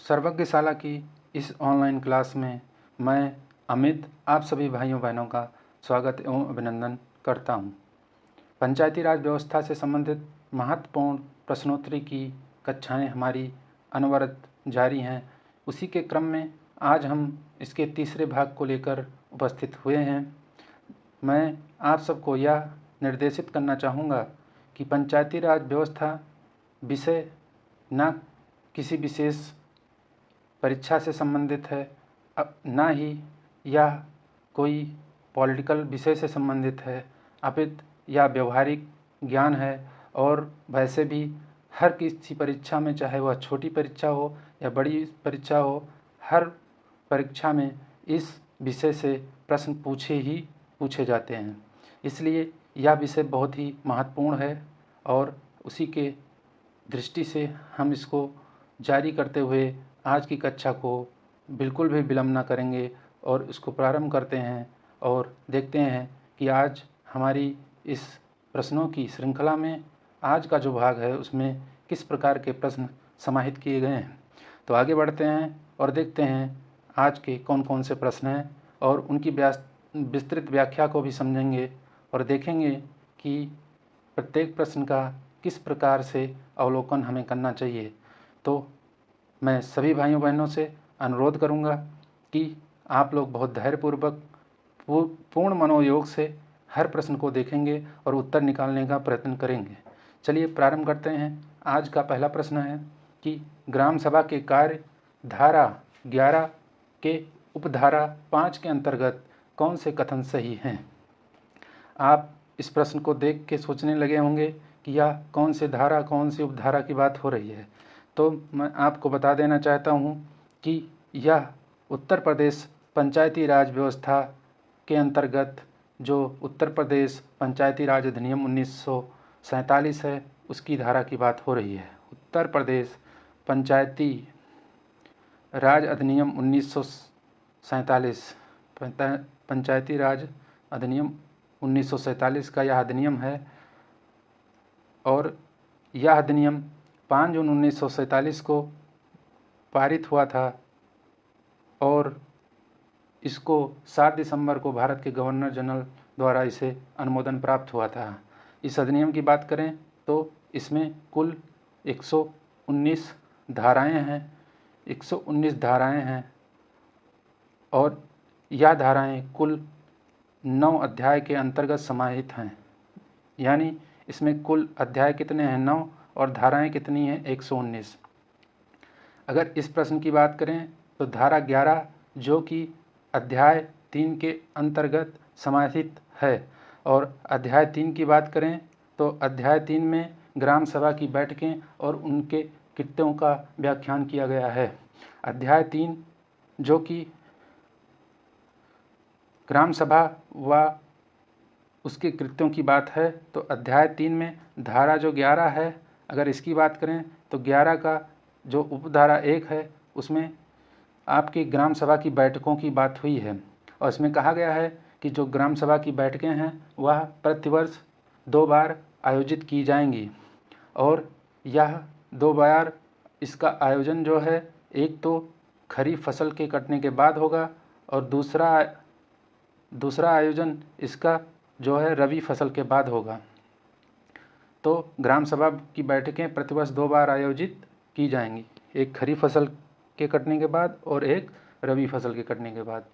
सर्वज्ञशाला की इस online class में मैं अमित आप सभी भाइयों बहनों का स्वागत एवं अभिनंदन करता हूं। पंचायती राज व्यवस्था से संबंधित महत्वपूर्ण प्रश्नोत्तरी की कक्षाएं हमारी अनवरत जारी हैं। उसी के क्रम में आज हम इसके तीसरे भाग को लेकर उपस्थित हुए हैं। मैं आप सबको यह निर्देशित करना चाहूँगा कि पंचायती राज व्यवस्था विषय न किसी विशेष परीक्षा से संबंधित है, ना ही यह कोई पॉलिटिकल विषय से संबंधित है, अपितु यह व्यवहारिक ज्ञान है। और वैसे भी हर किसी परीक्षा में, चाहे वह छोटी परीक्षा हो या बड़ी परीक्षा हो, हर परीक्षा में इस विषय से प्रश्न पूछे जाते हैं। इसलिए यह विषय बहुत ही महत्वपूर्ण है और उसी के दृष्टि से हम इसको जारी करते हुए आज की कक्षा को बिल्कुल भी विलंब न करेंगे और इसको प्रारंभ करते हैं और देखते हैं कि आज हमारी इस प्रश्नों की श्रृंखला में आज का जो भाग है उसमें किस प्रकार के प्रश्न समाहित किए गए हैं। तो आगे बढ़ते हैं और देखते हैं आज के कौन कौन से प्रश्न हैं और उनकी विस्तृत व्याख्या को भी समझेंगे और देखेंगे कि प्रत्येक प्रश्न का किस प्रकार से अवलोकन हमें करना चाहिए। तो मैं सभी भाइयों बहनों से अनुरोध करूंगा कि आप लोग बहुत धैर्यपूर्वक पूर्ण मनोयोग से हर प्रश्न को देखेंगे और उत्तर निकालने का प्रयत्न करेंगे। चलिए प्रारंभ करते हैं। आज का पहला प्रश्न है कि ग्राम सभा के कार्य धारा 11 के उपधारा 5 के अंतर्गत कौन से कथन सही हैं। आप इस प्रश्न को देख के सोचने लगे होंगे कि यह कौन से धारा, कौन सी उपधारा की बात हो रही है। तो मैं आपको बता देना चाहता हूँ कि यह उत्तर प्रदेश पंचायती राज व्यवस्था के अंतर्गत जो उत्तर प्रदेश पंचायती राज अधिनियम 1947 है उसकी धारा की बात हो रही है। उत्तर प्रदेश पंचायती राज अधिनियम 1947 पंचायती राज अधिनियम 1947 का यह अधिनियम है और यह अधिनियम 5 जून 1947 को पारित हुआ था और इसको 7 दिसंबर को भारत के गवर्नर जनरल द्वारा इसे अनुमोदन प्राप्त हुआ था। इस अधिनियम की बात करें तो इसमें कुल 119 धाराएं हैं 119 धाराएं हैं और यह धाराएं कुल 9 अध्याय के अंतर्गत समाहित हैं। यानी इसमें कुल अध्याय कितने हैं 9 और धाराएं कितनी हैं 119। अगर इस प्रश्न की बात करें तो धारा 11 जो कि अध्याय 3 के अंतर्गत समाहित है और अध्याय 3 की बात करें तो अध्याय 3 में ग्राम सभा की बैठकें और उनके कृत्यों का व्याख्यान किया गया है। अध्याय 3 जो कि ग्राम सभा व उसके कृत्यों की बात है तो अध्याय 3 में धारा जो 11 है, अगर इसकी बात करें तो 11 का जो उपधारा 1 है उसमें आपकी ग्राम सभा की बैठकों की बात हुई है और इसमें कहा गया है कि जो ग्राम सभा की बैठकें हैं वह प्रतिवर्ष 2 बार आयोजित की जाएंगी और यह 2 बार इसका आयोजन जो है एक तो खरीफ फसल के कटने के बाद होगा और दूसरा आयोजन इसका जो है रबी फसल के बाद होगा। तो ग्राम सभा की बैठकें प्रतिवर्ष 2 बार आयोजित की जाएंगी, एक खरीफ फसल के कटने के बाद और एक रबी फसल के कटने के बाद।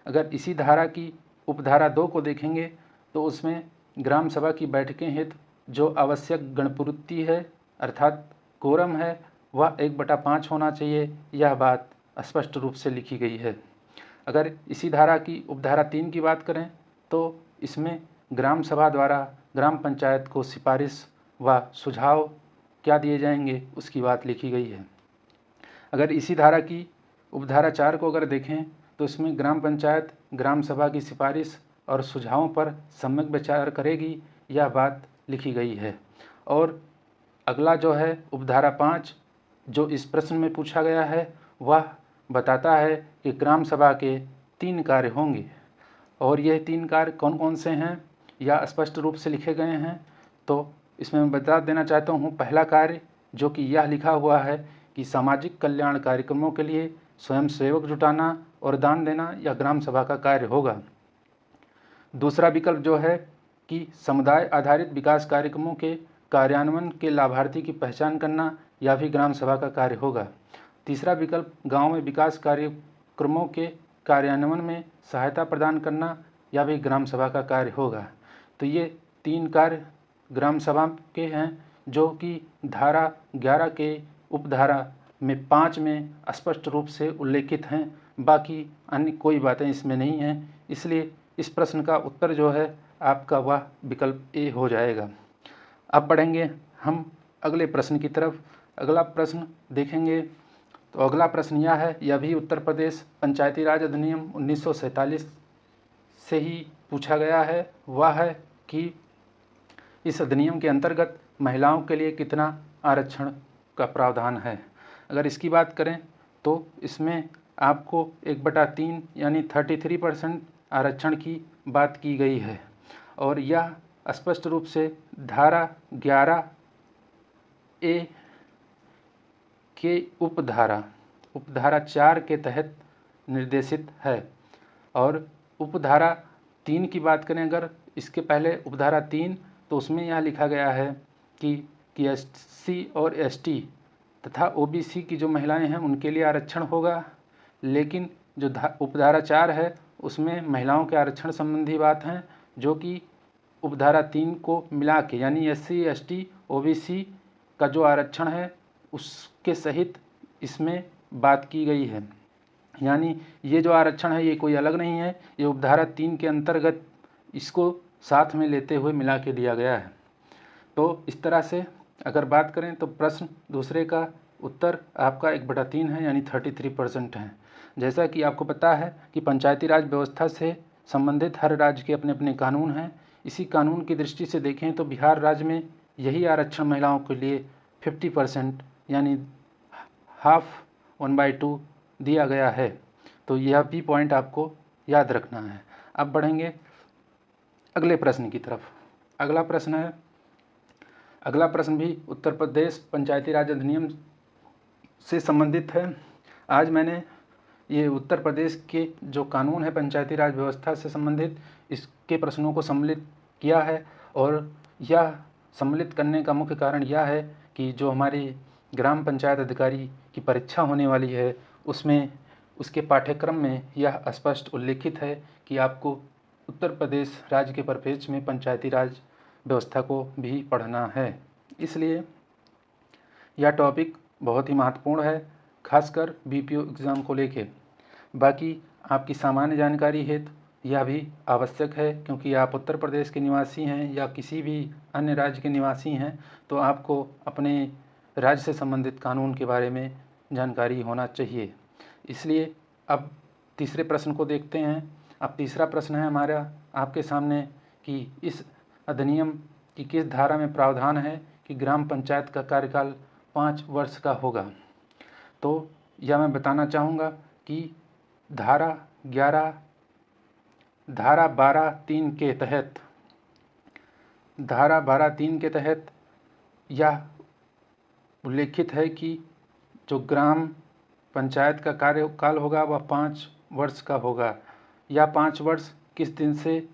अगर इसी धारा की उपधारा 2 को देखेंगे तो उसमें ग्राम सभा की बैठकें हेतु जो आवश्यक गणपूर्ति है अर्थात कोरम है वह 1/5 होना चाहिए, यह बात स्पष्ट रूप से लिखी गई है। अगर इसी धारा की उपधारा 3 की बात करें तो इसमें ग्राम सभा द्वारा ग्राम पंचायत को सिफारिश व सुझाव क्या दिए जाएंगे उसकी बात लिखी गई है। अगर इसी धारा की उपधारा 4 को अगर देखें तो इसमें ग्राम पंचायत ग्राम सभा की सिफारिश और सुझावों पर सम्यक विचार करेगी, यह बात लिखी गई है। और अगला जो है उपधारा 5 जो इस प्रश्न में पूछा गया है वह बताता है कि ग्राम सभा के 3 कार्य होंगे और यह 3 कार्य कौन कौन से हैं या स्पष्ट रूप से लिखे गए हैं। तो इसमें मैं बता देना चाहता हूँ पहला कार्य जो कि यह लिखा हुआ है कि सामाजिक कल्याण कार्यक्रमों के लिए स्वयं सेवक जुटाना और दान देना या ग्राम सभा का कार्य होगा। दूसरा विकल्प जो है कि समुदाय आधारित विकास कार्यक्रमों के कार्यान्वयन के लाभार्थी की पहचान करना या भी ग्राम सभा का कार्य होगा। तीसरा विकल्प गांव में विकास कार्यक्रमों के कार्यान्वयन में सहायता प्रदान करना या भी ग्राम सभा का कार्य होगा। तो ये 3 कार्य ग्राम सभा के हैं जो कि धारा 11 के उपधारा में 5 में स्पष्ट रूप से उल्लेखित हैं। बाकी अन्य कोई बातें इसमें नहीं हैं, इसलिए इस प्रश्न का उत्तर जो है आपका वह विकल्प ए हो जाएगा। अब बढ़ेंगे हम अगले प्रश्न की तरफ। अगला प्रश्न देखेंगे तो अगला प्रश्न यह है, यह भी उत्तर प्रदेश पंचायती राज अधिनियम 1947 से ही पूछा गया है। वह है कि इस अधिनियम के अंतर्गत महिलाओं के लिए कितना आरक्षण का प्रावधान है। अगर इसकी बात करें तो इसमें आपको 1/3 यानी 33% आरक्षण की बात की गई है और यह स्पष्ट रूप से धारा 11A के उपधारा 4 के तहत निर्देशित है। और उपधारा 3 की बात करें अगर, इसके पहले उपधारा 3 तो उसमें यह लिखा गया है कि SC और ST तथा OBC की जो महिलाएं हैं उनके लिए आरक्षण होगा। लेकिन जो उपधारा 4 है उसमें महिलाओं के आरक्षण संबंधी बात हैं, जो कि उपधारा 3 को मिला के यानी SC ST OBC का जो आरक्षण है उसके सहित इसमें बात की गई है। यानी ये जो आरक्षण है ये कोई अलग नहीं है, ये उपधारा 3 के अंतर्गत इसको साथ में लेते हुए मिला के दिया गया है। तो इस तरह से अगर बात करें तो प्रश्न दूसरे का उत्तर आपका 1/3 है यानी 33% है। जैसा कि आपको पता है कि पंचायती राज व्यवस्था से संबंधित हर राज्य के अपने अपने कानून हैं। इसी कानून की दृष्टि से देखें तो बिहार राज्य में यही आरक्षण महिलाओं के लिए 50% यानी हाफ 1/2 दिया गया है। तो यह भी पॉइंट आपको याद रखना है। अब बढ़ेंगे अगले प्रश्न की तरफ। अगला प्रश्न भी उत्तर प्रदेश पंचायती राज अधिनियम से संबंधित है। आज मैंने ये उत्तर प्रदेश के जो कानून है पंचायती राज व्यवस्था से संबंधित, इसके प्रश्नों को सम्मिलित किया है। और यह सम्मिलित करने का मुख्य कारण यह है कि जो हमारी ग्राम पंचायत अधिकारी की परीक्षा होने वाली है उसमें उसके पाठ्यक्रम में यह स्पष्ट उल्लेखित है कि आपको उत्तर प्रदेश राज्य के परिप्रेक्ष्य में पंचायती राज व्यवस्था को भी पढ़ना है। इसलिए यह टॉपिक बहुत ही महत्वपूर्ण है, खासकर BPO एग्ज़ाम को लेके। बाकी आपकी सामान्य जानकारी हेतु यह भी आवश्यक है, क्योंकि आप उत्तर प्रदेश के निवासी हैं या किसी भी अन्य राज्य के निवासी हैं तो आपको अपने राज्य से संबंधित कानून के बारे में जानकारी होना चाहिए। इसलिए अब तीसरे प्रश्न को देखते हैं। अब तीसरा प्रश्न है हमारा आपके सामने कि इस अधिनियम की किस धारा में प्रावधान है कि ग्राम पंचायत का कार्यकाल 5 वर्ष का होगा। तो यह मैं बताना चाहूँगा कि धारा 12(3) के तहत यह उल्लेखित है कि जो ग्राम पंचायत का कार्यकाल होगा वह 5 वर्ष का होगा। यह 5 वर्ष किस दिन से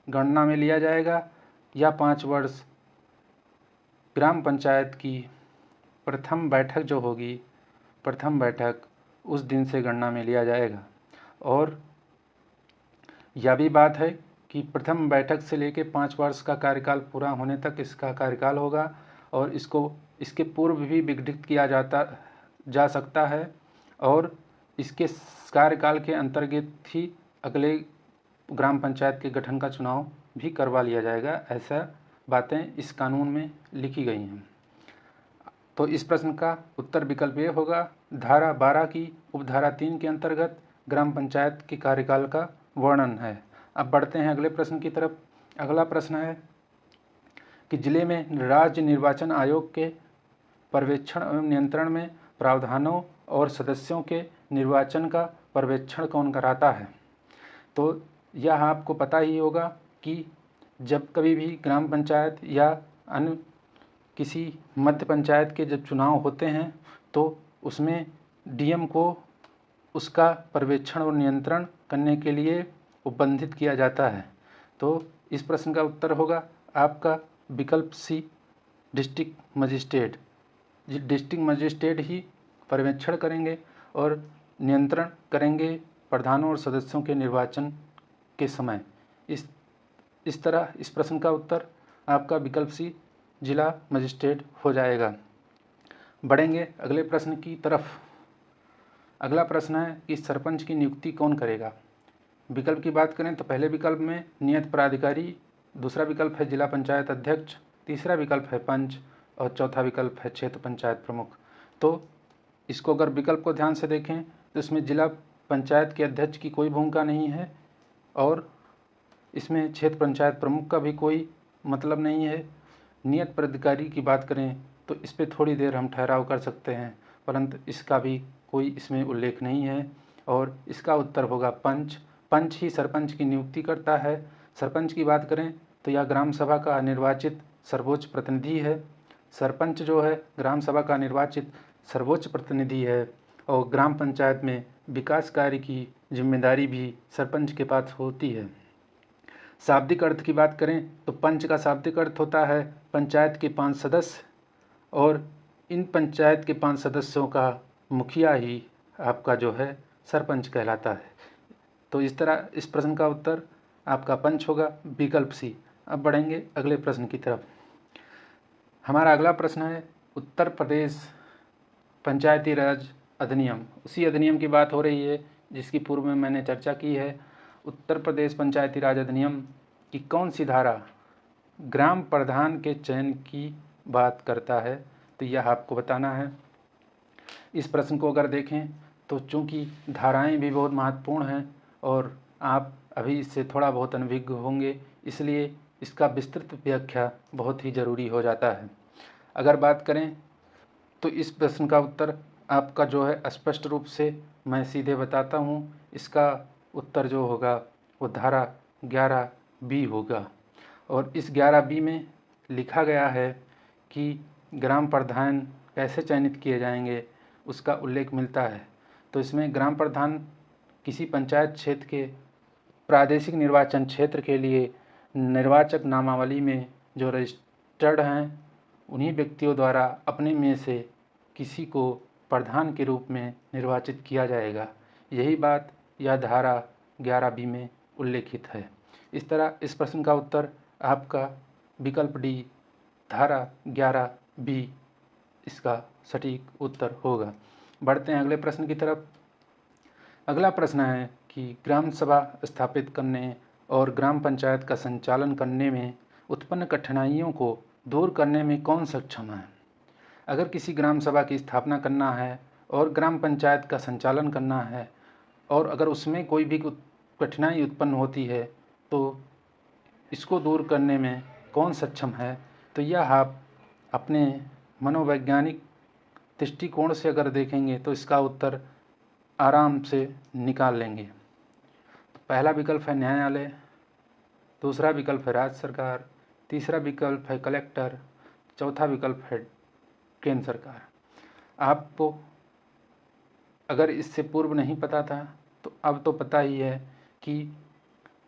गणना में लिया जाएगा? या 5 वर्ष ग्राम पंचायत की प्रथम बैठक जो होगी, प्रथम बैठक उस दिन से गणना में लिया जाएगा। और यह भी बात है कि प्रथम बैठक से लेकर 5 वर्ष का कार्यकाल पूरा होने तक इसका कार्यकाल होगा और इसके पूर्व भी विघटित किया जा सकता है और इसके कार्यकाल के अंतर्गत ही अगले ग्राम पंचायत के गठन का चुनाव भी करवा लिया जाएगा। ऐसा बातें इस कानून में लिखी गई हैं। तो इस प्रश्न का उत्तर विकल्प ये होगा, धारा 12 की उपधारा 3 के अंतर्गत ग्राम पंचायत के कार्यकाल का वर्णन है। अब बढ़ते हैं अगले प्रश्न की तरफ। अगला प्रश्न है कि जिले में राज्य निर्वाचन आयोग के पर्यवेक्षण एवं नियंत्रण में प्रावधानों और सदस्यों के निर्वाचन का पर्यवेक्षण कौन कराता है? तो यह आपको पता ही होगा कि जब कभी भी ग्राम पंचायत या अन्य किसी मध्य पंचायत के जब चुनाव होते हैं तो उसमें डीएम को उसका पर्यवेक्षण और नियंत्रण करने के लिए उपबंधित किया जाता है। तो इस प्रश्न का उत्तर होगा आपका विकल्प सी, डिस्ट्रिक्ट मजिस्ट्रेट। डिस्ट्रिक्ट मजिस्ट्रेट ही पर्यवेक्षण करेंगे और नियंत्रण करेंगे प्रधानों और सदस्यों के निर्वाचन के समय। इस तरह इस प्रश्न का उत्तर आपका विकल्प सी, जिला मजिस्ट्रेट हो जाएगा। बढ़ेंगे अगले प्रश्न की तरफ। अगला प्रश्न है कि सरपंच की नियुक्ति कौन करेगा। विकल्प की बात करें तो पहले विकल्प में नियत प्राधिकारी, दूसरा विकल्प है जिला पंचायत अध्यक्ष, तीसरा विकल्प है पंच और चौथा विकल्प है क्षेत्र पंचायत प्रमुख। तो इसको अगर विकल्प को ध्यान से देखें तो इसमें जिला पंचायत के अध्यक्ष की कोई भूमिका नहीं है और इसमें क्षेत्र पंचायत प्रमुख का भी कोई मतलब नहीं है। नियत प्राधिकारी की बात करें तो इस पर थोड़ी देर हम ठहराव कर सकते हैं, परंतु इसका भी कोई इसमें उल्लेख नहीं है और इसका उत्तर होगा पंच। पंच ही सरपंच की नियुक्ति करता है। सरपंच की बात करें तो यह ग्राम सभा का निर्वाचित सर्वोच्च प्रतिनिधि है। सरपंच जो है ग्राम सभा का निर्वाचित सर्वोच्च प्रतिनिधि है और ग्राम पंचायत में विकास कार्य की जिम्मेदारी भी सरपंच के पास होती है। शाब्दिक अर्थ की बात करें तो पंच का शाब्दिक अर्थ होता है पंचायत के 5 सदस्य और इन पंचायत के 5 सदस्यों का मुखिया ही आपका जो है सरपंच कहलाता है। तो इस तरह इस प्रश्न का उत्तर आपका पंच होगा, विकल्प सी। अब बढ़ेंगे अगले प्रश्न की तरफ। हमारा अगला प्रश्न है उत्तर प्रदेश पंचायती राज अधिनियम। उसी अधिनियम की बात हो रही है जिसकी पूर्व में मैंने चर्चा की है। उत्तर प्रदेश पंचायती राज अधिनियम की कौन सी धारा ग्राम प्रधान के चयन की बात करता है, तो यह आपको बताना है। इस प्रश्न को अगर देखें तो चूंकि धाराएं भी बहुत महत्वपूर्ण हैं और आप अभी इससे थोड़ा बहुत अनभिज्ञ होंगे, इसलिए इसका विस्तृत व्याख्या बहुत ही ज़रूरी हो जाता है। अगर बात करें तो इस प्रश्न का उत्तर आपका जो है स्पष्ट रूप से मैं सीधे बताता हूँ। इसका उत्तर जो होगा वो धारा 11B होगा और इस 11B में लिखा गया है कि ग्राम प्रधान कैसे चयनित किए जाएंगे उसका उल्लेख मिलता है। तो इसमें ग्राम प्रधान किसी पंचायत क्षेत्र के प्रादेशिक निर्वाचन क्षेत्र के लिए निर्वाचक नामावली में जो रजिस्टर्ड हैं उन्हीं व्यक्तियों द्वारा अपने में से किसी को प्रधान के रूप में निर्वाचित किया जाएगा। यही बात यह धारा 11B में उल्लेखित है। इस तरह इस प्रश्न का उत्तर आपका विकल्प डी, धारा 11B इसका सटीक उत्तर होगा। बढ़ते हैं अगले प्रश्न की तरफ। अगला प्रश्न है कि ग्राम सभा स्थापित करने और ग्राम पंचायत का संचालन करने में उत्पन्न कठिनाइयों को दूर करने में कौन सक्षम है। अगर किसी ग्राम सभा की स्थापना करना है और ग्राम पंचायत का संचालन करना है और अगर उसमें कोई भी कठिनाई उत्पन्न होती है तो इसको दूर करने में कौन सक्षम है, तो यह आप अपने मनोवैज्ञानिक दृष्टिकोण से अगर देखेंगे तो इसका उत्तर आराम से निकाल लेंगे। तो पहला विकल्प है न्यायालय, दूसरा विकल्प है राज्य सरकार, तीसरा विकल्प है कलेक्टर, चौथा विकल्प है केंद्र सरकार। आपको अगर इससे पूर्व नहीं पता था तो अब तो पता ही है कि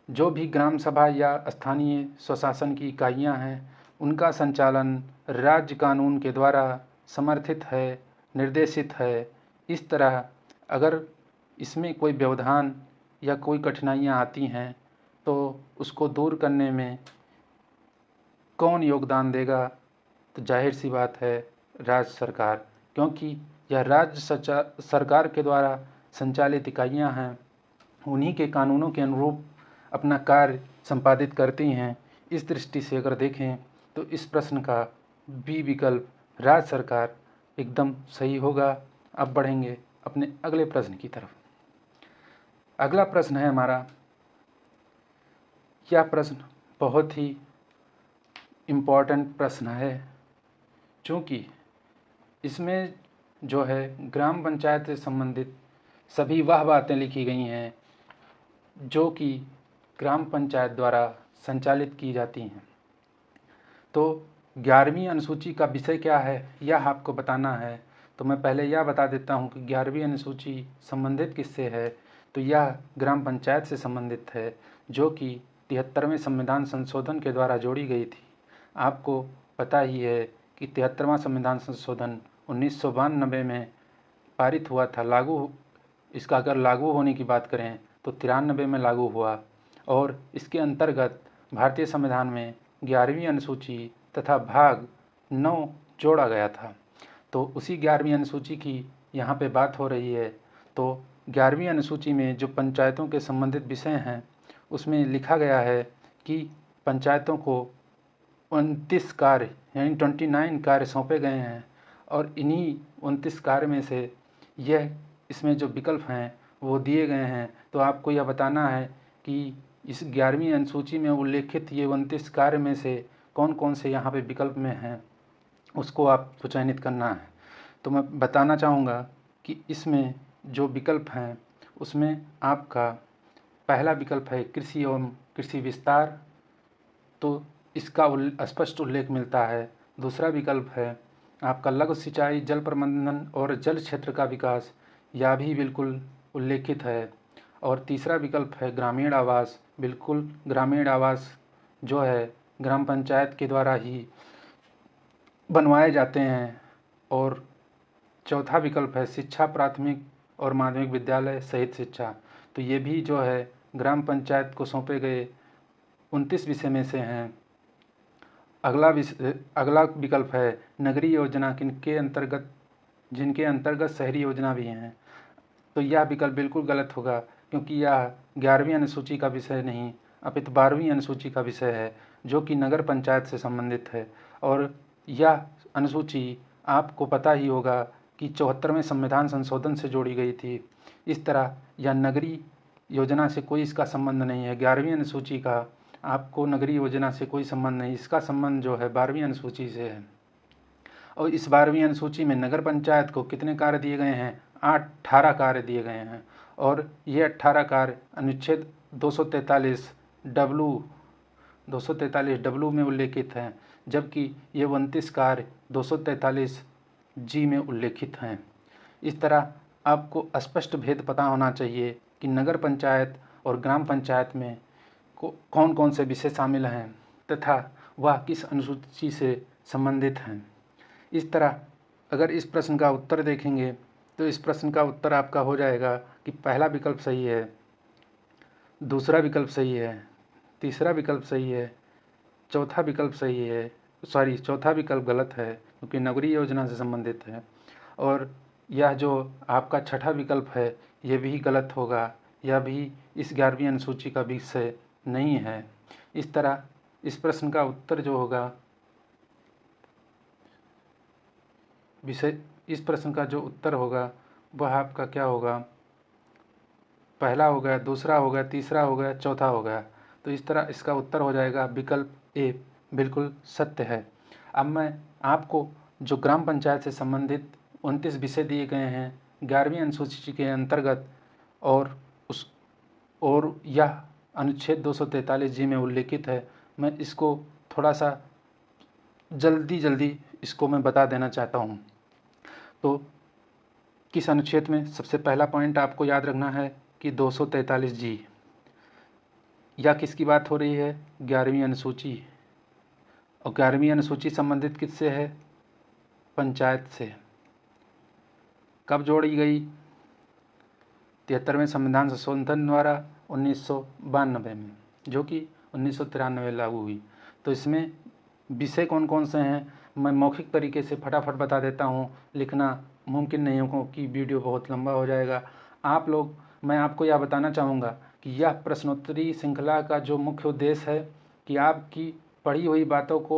जो भी ग्राम सभा या स्थानीय स्वशासन की इकाइयां हैं उनका संचालन राज्य कानून के द्वारा समर्थित है, निर्देशित है। इस तरह अगर इसमें कोई व्यवधान या कोई कठिनाइयां आती हैं तो उसको दूर करने में कौन योगदान देगा, तो जाहिर सी बात है राज्य सरकार, क्योंकि यह राज्य सरकार के द्वारा संचालित इकाइयां हैं, उन्हीं के कानूनों के अनुरूप अपना कार्य संपादित करती हैं। इस दृष्टि से अगर देखें तो इस प्रश्न का बी विकल्प राज्य सरकार एकदम सही होगा। अब बढ़ेंगे अपने अगले प्रश्न की तरफ। अगला प्रश्न है हमारा, यह प्रश्न बहुत ही इम्पॉर्टेंट प्रश्न है क्योंकि इसमें जो है ग्राम पंचायत से संबंधित सभी वह बातें लिखी गई हैं जो कि ग्राम पंचायत द्वारा संचालित की जाती हैं। तो 11वीं अनुसूची का विषय क्या है यह आपको बताना है। तो मैं पहले यह बता देता हूँ कि 11वीं अनुसूची संबंधित किससे है। तो यह ग्राम पंचायत से संबंधित है, जो कि 73वें संविधान संशोधन के द्वारा जोड़ी गई थी। आपको पता ही है कि 73वां संविधान संशोधन 1992 में पारित हुआ था। इसका अगर लागू होने की बात करें तो 93 में लागू हुआ, और इसके अंतर्गत भारतीय संविधान में 11वीं अनुसूची तथा भाग 9 जोड़ा गया था। तो उसी 11वीं अनुसूची की यहाँ पे बात हो रही है। तो 11वीं अनुसूची में जो पंचायतों के संबंधित विषय हैं, उसमें लिखा गया है कि पंचायतों को 29 कार्य यानी 29 कार्य सौंपे गए हैं, और इन्हीं 29 कार्य में से इसमें जो विकल्प हैं वो दिए गए हैं। तो आपको यह बताना है कि इस 11वीं अनुसूची में उल्लेखित ये 29 कार्य में से कौन कौन से यहाँ पे विकल्प में हैं, उसको आपको चयनित करना है। तो मैं बताना चाहूँगा कि इसमें जो विकल्प हैं उसमें आपका पहला विकल्प है कृषि एवं कृषि विस्तार, तो इसका स्पष्ट उल्लेख मिलता है। दूसरा विकल्प है आपका लघु सिंचाई, जल प्रबंधन और जल क्षेत्र का विकास, यह भी बिल्कुल उल्लेखित है। और तीसरा विकल्प है ग्रामीण आवास, बिल्कुल ग्रामीण आवास जो है ग्राम पंचायत के द्वारा ही बनवाए जाते हैं। और चौथा विकल्प है शिक्षा, प्राथमिक और माध्यमिक विद्यालय सहित शिक्षा, तो ये भी जो है ग्राम पंचायत को सौंपे गए 29 विषय में से हैं। अगला विकल्प है नगरीय योजना, जिनके अंतर्गत शहरी योजना भी हैं। तो यह विकल्प बिल्कुल गलत होगा, क्योंकि यह 11वीं अनुसूची का विषय नहीं अपितु 12वीं अनुसूची का विषय है, जो कि नगर पंचायत से संबंधित है। और यह अनुसूची आपको पता ही होगा कि 74वें संविधान संशोधन से जोड़ी गई थी। इस तरह यह नगरीय योजना से कोई इसका संबंध नहीं है। 11वीं अनुसूची का आपको नगरीय योजना से कोई संबंध नहीं, इसका संबंध जो है 12वीं अनुसूची से है। और इस 12वीं अनुसूची में नगर पंचायत को कितने कार्य दिए गए हैं? 18 कार्य दिए गए हैं, और ये 18 कार्य अनुच्छेद 243 डब्लू में उल्लेखित हैं, जबकि ये 29 कार्य 243 जी में उल्लेखित हैं। इस तरह आपको स्पष्ट भेद पता होना चाहिए कि नगर पंचायत और ग्राम पंचायत में कौन कौन से विषय शामिल हैं तथा वह किस अनुसूची से संबंधित हैं। इस तरह अगर इस प्रश्न का उत्तर देखेंगे तो इस प्रश्न का उत्तर आपका हो जाएगा कि पहला विकल्प सही है, दूसरा विकल्प सही है, तीसरा विकल्प सही है, चौथा विकल्प सही है, चौथा विकल्प गलत है क्योंकि नगरीय योजना से संबंधित है, और यह जो आपका छठा विकल्प है ये भी गलत होगा, यह भी इस 11वीं अनुसूची का विषय नहीं है। इस तरह इस प्रश्न का उत्तर जो होगा इस प्रश्न का जो उत्तर होगा वह आपका क्या होगा? पहला हो गया, दूसरा हो गया, तीसरा हो गया, चौथा हो गया। तो इस तरह इसका उत्तर हो जाएगा विकल्प ए, बिल्कुल सत्य है। अब मैं आपको जो ग्राम पंचायत से संबंधित 29 विषय दिए गए हैं 11वीं अनुसूची के अंतर्गत, और यह अनुच्छेद 243 जी में उल्लेखित है, मैं इसको थोड़ा सा जल्दी इसको मैं बता देना चाहता हूँ। तो किस अनुच्छेद में? सबसे पहला पॉइंट आपको याद रखना है कि 243 जी, या किसकी बात हो रही है? 11वीं अनुसूची। और 11वीं अनुसूची संबंधित किससे है? पंचायत से। कब जोड़ी गई? 73वें संविधान संशोधन द्वारा 1992 में, जो कि 1993 में लागू हुई। तो इसमें विषय कौन कौन से हैं मैं मौखिक तरीके से फटाफट बता देता हूँ, लिखना मुमकिन नहीं हो क्योंकि वीडियो बहुत लंबा हो जाएगा। मैं आपको यह बताना चाहूँगा कि यह प्रश्नोत्तरी श्रृंखला का जो मुख्य उद्देश्य है कि आपकी पढ़ी हुई बातों को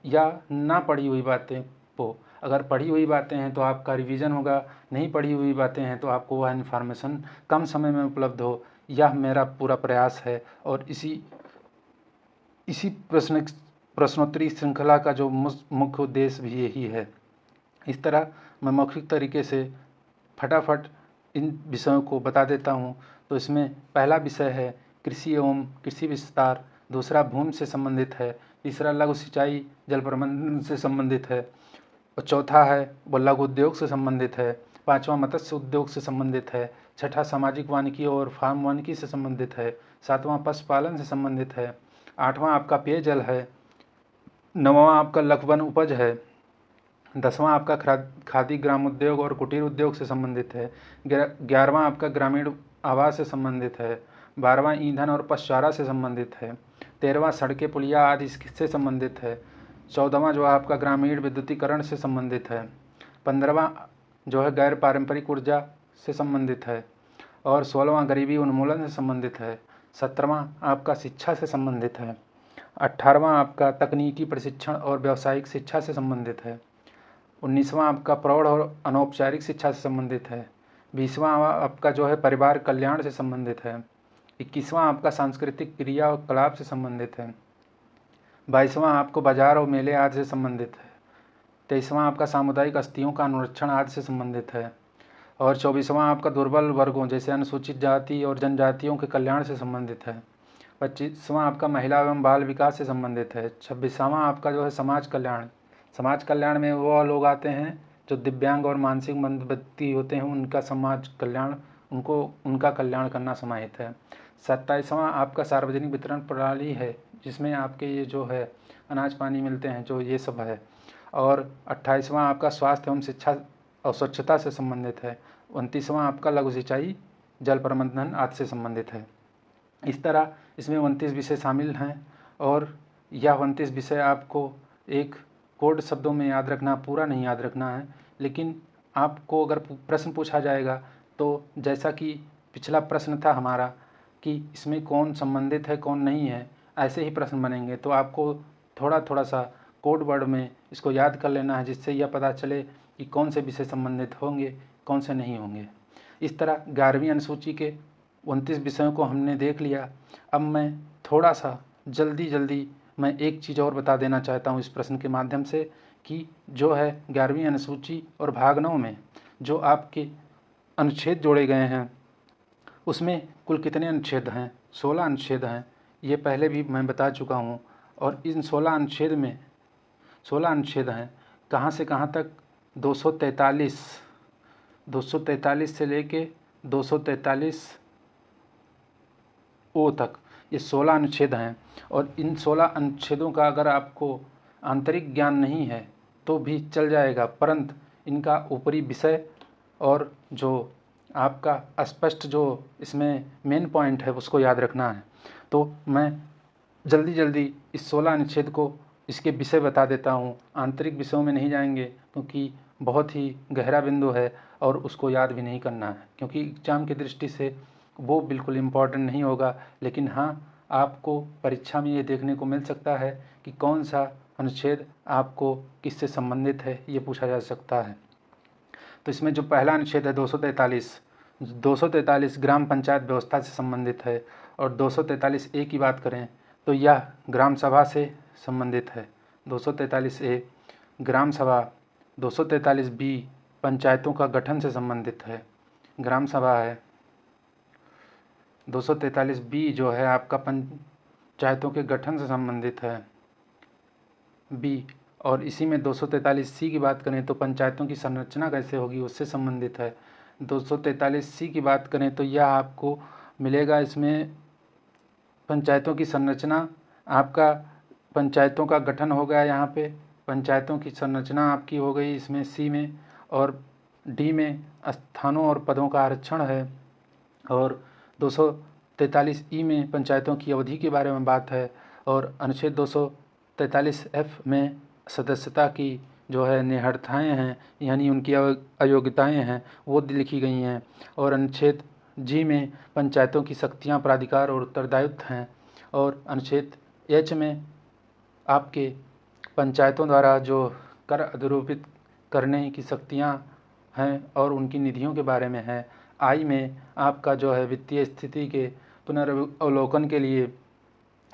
या ना पढ़ी हुई बातें को, अगर पढ़ी हुई बातें हैं तो आपका रिवीजन होगा, नहीं पढ़ी हुई बातें हैं तो आपको वह इन्फॉर्मेशन कम समय में उपलब्ध हो, यह मेरा पूरा प्रयास है। और इसी प्रश्नोत्तरी श्रृंखला का जो मुख्य उद्देश्य भी यही है। इस तरह मैं मौखिक तरीके से फटाफट इन विषयों को बता देता हूँ। तो इसमें पहला विषय है कृषि एवं कृषि विस्तार, दूसरा भूमि से संबंधित है, तीसरा लघु सिंचाई जल प्रबंधन से संबंधित है, और चौथा है वो लघु उद्योग से संबंधित है। पाँचवा मत्स्य उद्योग से संबंधित है। छठा सामाजिक वानिकी और फार्म वानिकी से संबंधित है। सातवां पशुपालन से संबंधित है। आठवां आपका पेयजल है। नौवां आपका लघु वन उपज है। 10वां आपका खादी ग्राम उद्योग और कुटीर उद्योग से संबंधित है। 11वां आपका ग्रामीण आवास से संबंधित है। 12वां ईंधन और पशुचारा से संबंधित है। 13वां सड़कें पुलिया आदि से संबंधित है। 14वां जो आपका ग्रामीण विद्युतीकरण से संबंधित है। 15वां जो है गैर पारंपरिक ऊर्जा से संबंधित है। और 16वां गरीबी उन्मूलन से संबंधित है। 17वां आपका शिक्षा से संबंधित है। 18वां आपका तकनीकी प्रशिक्षण और व्यावसायिक शिक्षा से संबंधित है। 19वां आपका प्रौढ़ और अनौपचारिक शिक्षा से संबंधित है। 20वां आपका जो है परिवार कल्याण से संबंधित है। 21वां आपका सांस्कृतिक क्रिया और कलाप से संबंधित है। 22वां आपको बाजार और मेले आदि से संबंधित है। 23वां आपका सामुदायिक अस्थियों का अनुरक्षण आदि से संबंधित है। और 24वां आपका दुर्बल वर्गों जैसे अनुसूचित जाति और जनजातियों के कल्याण से संबंधित है। 25वां आपका महिला एवं बाल विकास से संबंधित है। 26वां आपका जो है समाज कल्याण। समाज कल्याण में वो लोग आते हैं जो दिव्यांग और मानसिक मंद व्यक्ति होते हैं, उनका समाज कल्याण, उनका कल्याण करना समाहित है। 27वां आपका सार्वजनिक वितरण प्रणाली है, जिसमें आपके ये जो है अनाज पानी मिलते हैं, जो ये सब है। और 28वां आपका स्वास्थ्य एवं शिक्षा और स्वच्छता से संबंधित है। 29वां आपका लघु सिंचाई जल प्रबंधन आदि से संबंधित है। इस तरह इसमें 29 विषय शामिल हैं और यह 29 विषय आपको एक कोड शब्दों में याद रखना, पूरा नहीं याद रखना है, लेकिन आपको अगर प्रश्न पूछा जाएगा तो जैसा कि पिछला प्रश्न था हमारा कि इसमें कौन संबंधित है कौन नहीं है, ऐसे ही प्रश्न बनेंगे। तो आपको थोड़ा थोड़ा सा कोड वर्ड में इसको याद कर लेना है, जिससे यह पता चले कि कौन से विषय संबंधित होंगे कौन से नहीं होंगे। इस तरह 11वीं अनुसूची के 29 विषयों को हमने देख लिया। अब मैं थोड़ा सा जल्दी मैं एक चीज़ और बता देना चाहता हूँ इस प्रश्न के माध्यम से कि जो है 11वीं अनुसूची और भाग 9 में जो आपके अनुच्छेद जोड़े गए हैं उसमें कुल कितने अनुच्छेद हैं? 16 अनुच्छेद हैं। ये पहले भी मैं बता चुका हूँ। और इन 16 अनुच्छेद में 16 अनुच्छेद हैं। कहाँ से कहाँ तक? 243 से लेके 243 ओ तक ये 16 अनुच्छेद हैं। और इन 16 अनुच्छेदों का अगर आपको आंतरिक ज्ञान नहीं है तो भी चल जाएगा, परंतु इनका ऊपरी विषय और जो आपका स्पष्ट जो इसमें मेन पॉइंट है उसको याद रखना है। तो मैं जल्दी इस 16 अनुच्छेद को इसके विषय बता देता हूँ। आंतरिक विषयों में नहीं जाएंगे क्योंकि बहुत ही गहरा बिंदु है और उसको याद भी नहीं करना है, क्योंकि एग्जाम की दृष्टि से वो बिल्कुल इम्पॉर्टेंट नहीं होगा। लेकिन हाँ, आपको परीक्षा में ये देखने को मिल सकता है कि कौन सा अनुच्छेद आपको किससे संबंधित है, ये पूछा जा सकता है। तो इसमें जो पहला अनुच्छेद है 243 ग्राम पंचायत व्यवस्था से संबंधित है। और 243 ए की बात करें तो यह ग्राम सभा से संबंधित है। 243 ए ग्राम सभा। 243 बी पंचायतों का गठन से संबंधित है, ग्राम सभा है। 243 बी जो है आपका पंचायतों के गठन से संबंधित है, बी। और इसी में 243 सी की बात करें तो पंचायतों की संरचना कैसे होगी उससे संबंधित है। 243 सी की बात करें तो यह आपको मिलेगा, इसमें पंचायतों की संरचना, आपका पंचायतों का गठन हो गया, यहाँ पे पंचायतों की संरचना आपकी हो गई इसमें सी में। और डी में स्थानों और पदों का आरक्षण है। और 243 ई में पंचायतों की अवधि के बारे में बात है। और अनुच्छेद 243 एफ में सदस्यता की जो है निहरताएँ हैं, यानी उनकी अयोग्यताएँ हैं, वो लिखी गई हैं। और अनुच्छेद जी में पंचायतों की शक्तियाँ, प्राधिकार और उत्तरदायित्व हैं। और अनुच्छेद एच में आपके पंचायतों द्वारा जो कर अधिरोपित करने की शक्तियाँ हैं और उनकी निधियों के बारे में है। आई में आपका जो है वित्तीय स्थिति के पुनर्वलोकन के लिए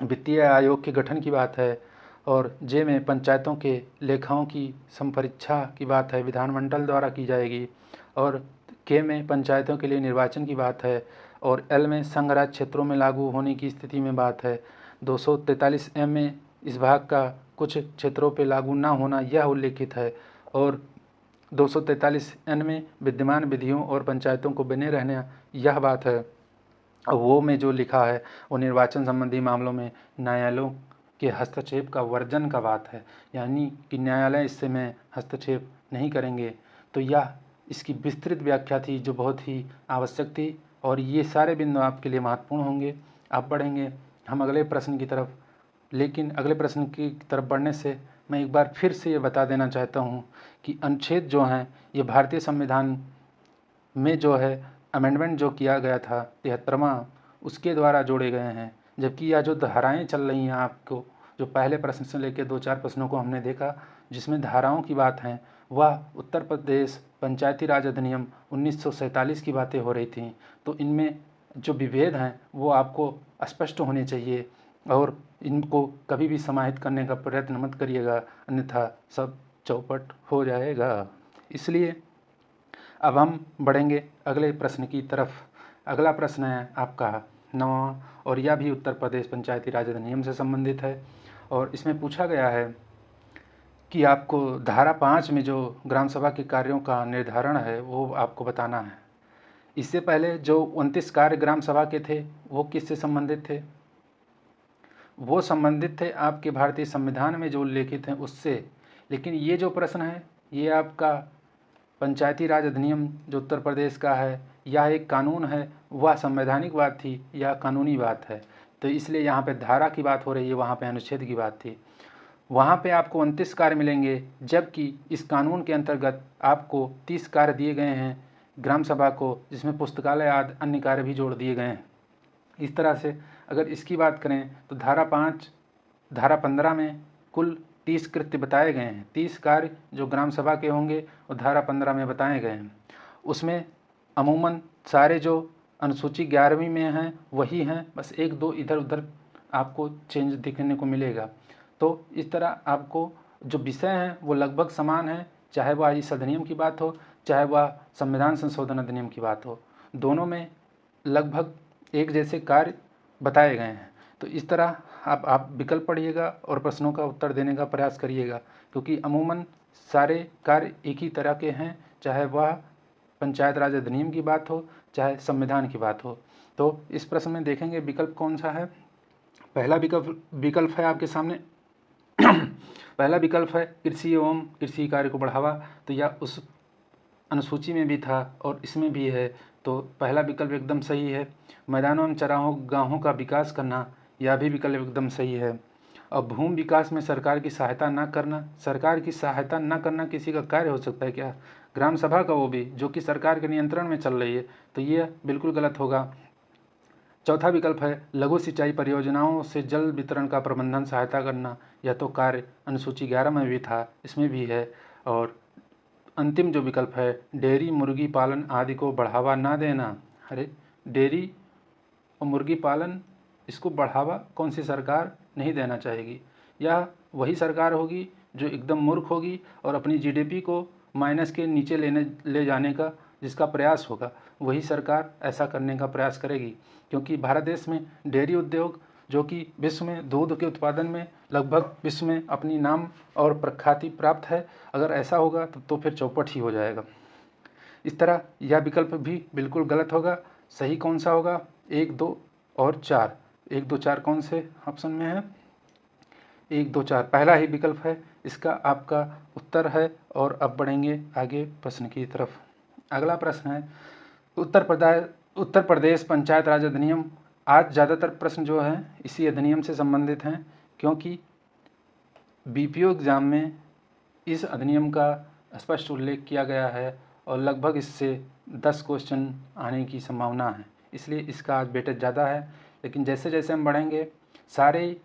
वित्तीय आयोग के गठन की बात है। और जे में पंचायतों के लेखाओं की संपरीक्षा की बात है, विधानमंडल द्वारा की जाएगी। और के में पंचायतों के लिए निर्वाचन की बात है। और एल में संघ राज्य क्षेत्रों में लागू होने की स्थिति में बात है। 243 एम में इस भाग का कुछ क्षेत्रों पर लागू ना होना यह उल्लेखित है। और 243 में विद्यमान विधियों और पंचायतों को बने रहने यह बात है। वो में जो लिखा है वो निर्वाचन संबंधी मामलों में न्यायालयों के हस्तक्षेप का वर्जन का बात है, यानी कि न्यायालय इससे में हस्तक्षेप नहीं करेंगे। तो यह इसकी विस्तृत व्याख्या थी जो बहुत ही आवश्यक थी, और ये सारे बिंदु आपके लिए महत्वपूर्ण होंगे। आप पढ़ेंगे हम अगले प्रश्न की तरफ, लेकिन अगले प्रश्न की तरफ बढ़ने से मैं एक बार फिर से ये बता देना चाहता हूँ कि अनुच्छेद जो हैं ये भारतीय संविधान में जो है अमेंडमेंट जो किया गया था 73वां, उसके द्वारा जोड़े गए हैं। जबकि यह जो धाराएं चल रही हैं, आपको जो पहले प्रश्न से लेकर 2-4 प्रश्नों को हमने देखा जिसमें धाराओं की बात है, वह उत्तर प्रदेश पंचायती राज अधिनियम 1947 की बातें हो रही थी। तो इनमें जो विभेद हैं वो आपको स्पष्ट होने चाहिए, और इनको कभी भी समाहित करने का प्रयत्न मत करिएगा, अन्यथा सब चौपट हो जाएगा। इसलिए अब हम बढ़ेंगे अगले प्रश्न की तरफ। अगला प्रश्न है आपका 9वां, और यह भी उत्तर प्रदेश पंचायती राज अधिनियम से संबंधित है। और इसमें पूछा गया है कि आपको धारा 5 में जो ग्राम सभा के कार्यों का निर्धारण है वो आपको बताना है। इससे पहले जो 29 कार्य ग्राम सभा के थे वो किससे संबंधित थे? वो संबंधित थे आपके भारतीय संविधान में जो उल्लेखित हैं उससे। लेकिन ये जो प्रश्न है ये आपका पंचायती राज अधिनियम जो उत्तर प्रदेश का है, यह एक कानून है, वह संवैधानिक बात थी, यह कानूनी बात है। तो इसलिए यहाँ पे धारा की बात हो रही है, वहाँ पे अनुच्छेद की बात थी। वहाँ पे आपको 29 कार्य मिलेंगे, जबकि इस कानून के अंतर्गत आपको 30 कार्य दिए गए हैं ग्राम सभा को, जिसमें पुस्तकालय आदि अन्य कार्य भी जोड़ दिए गए हैं। इस तरह से अगर इसकी बात करें तो धारा 15 में कुल 30 कृत्य बताए गए हैं। 30 कार्य जो ग्राम सभा के होंगे वो धारा 15 में बताए गए हैं। उसमें अमूमन सारे जो अनुसूची 11वीं में हैं वही हैं, बस 1-2 इधर उधर आपको चेंज दिखने को मिलेगा। तो इस तरह आपको जो विषय हैं वो लगभग समान है, चाहे वह इस अधिनियम की बात हो चाहे वह संविधान संशोधन अधिनियम की बात हो, दोनों में लगभग एक जैसे कार्य बताए गए हैं। तो इस तरह आप विकल्प पढ़िएगा और प्रश्नों का उत्तर देने का प्रयास करिएगा, क्योंकि अमूमन सारे कार्य एक ही तरह के हैं, चाहे वह पंचायत राज अधिनियम की बात हो चाहे संविधान की बात हो। तो इस प्रश्न में देखेंगे विकल्प कौन सा है। पहला विकल्प है आपके सामने पहला विकल्प है कृषि एवं कृषि कार्य को बढ़ावा। तो यह उस अनुसूची में भी था और इसमें भी है, तो पहला विकल्प एकदम सही है। मैदानों एवं चराहों गाँवों का विकास करना, यह भी विकल्प एकदम सही है। अब भूमि विकास में सरकार की सहायता न करना, सरकार की सहायता न करना किसी का कार्य हो सकता है क्या? ग्राम सभा का, वो भी जो कि सरकार के नियंत्रण में चल रही है, तो ये बिल्कुल गलत होगा। चौथा विकल्प है लघु सिंचाई परियोजनाओं से जल वितरण का प्रबंधन सहायता करना, यह तो कार्य अनुसूची 11 में भी था, इसमें भी है। और अंतिम जो विकल्प है डेयरी मुर्गी पालन आदि को बढ़ावा ना देना। अरे डेयरी और मुर्गी पालन, इसको बढ़ावा कौन सी सरकार नहीं देना चाहेगी? यह वही सरकार होगी जो एकदम मूर्ख होगी और अपनी जीडीपी को माइनस के नीचे ले जाने का जिसका प्रयास होगा, वही सरकार ऐसा करने का प्रयास करेगी। क्योंकि भारत देश में डेयरी उद्योग जो कि विश्व में दूध के उत्पादन में लगभग विश्व में अपनी नाम और प्रख्याति प्राप्त है, अगर ऐसा होगा तो फिर चौपट ही हो जाएगा। इस तरह यह विकल्प भी बिल्कुल गलत होगा। सही कौन सा होगा? 1, 2 और 4। 1, 2, 4 कौन से ऑप्शन में है? 1, 2, 4 पहला ही विकल्प है, इसका आपका उत्तर है। और अब बढ़ेंगे आगे प्रश्न की तरफ। अगला प्रश्न है उत्तर प्रदेश पंचायत राज अधिनियम। आज ज़्यादातर प्रश्न जो है इसी अधिनियम से संबंधित हैं, क्योंकि बीपीओ एग्ज़ाम में इस अधिनियम का स्पष्ट उल्लेख किया गया है और लगभग इससे 10 क्वेश्चन आने की संभावना है, इसलिए इसका आज वेटेज ज़्यादा है। लेकिन जैसे जैसे हम बढ़ेंगे सारे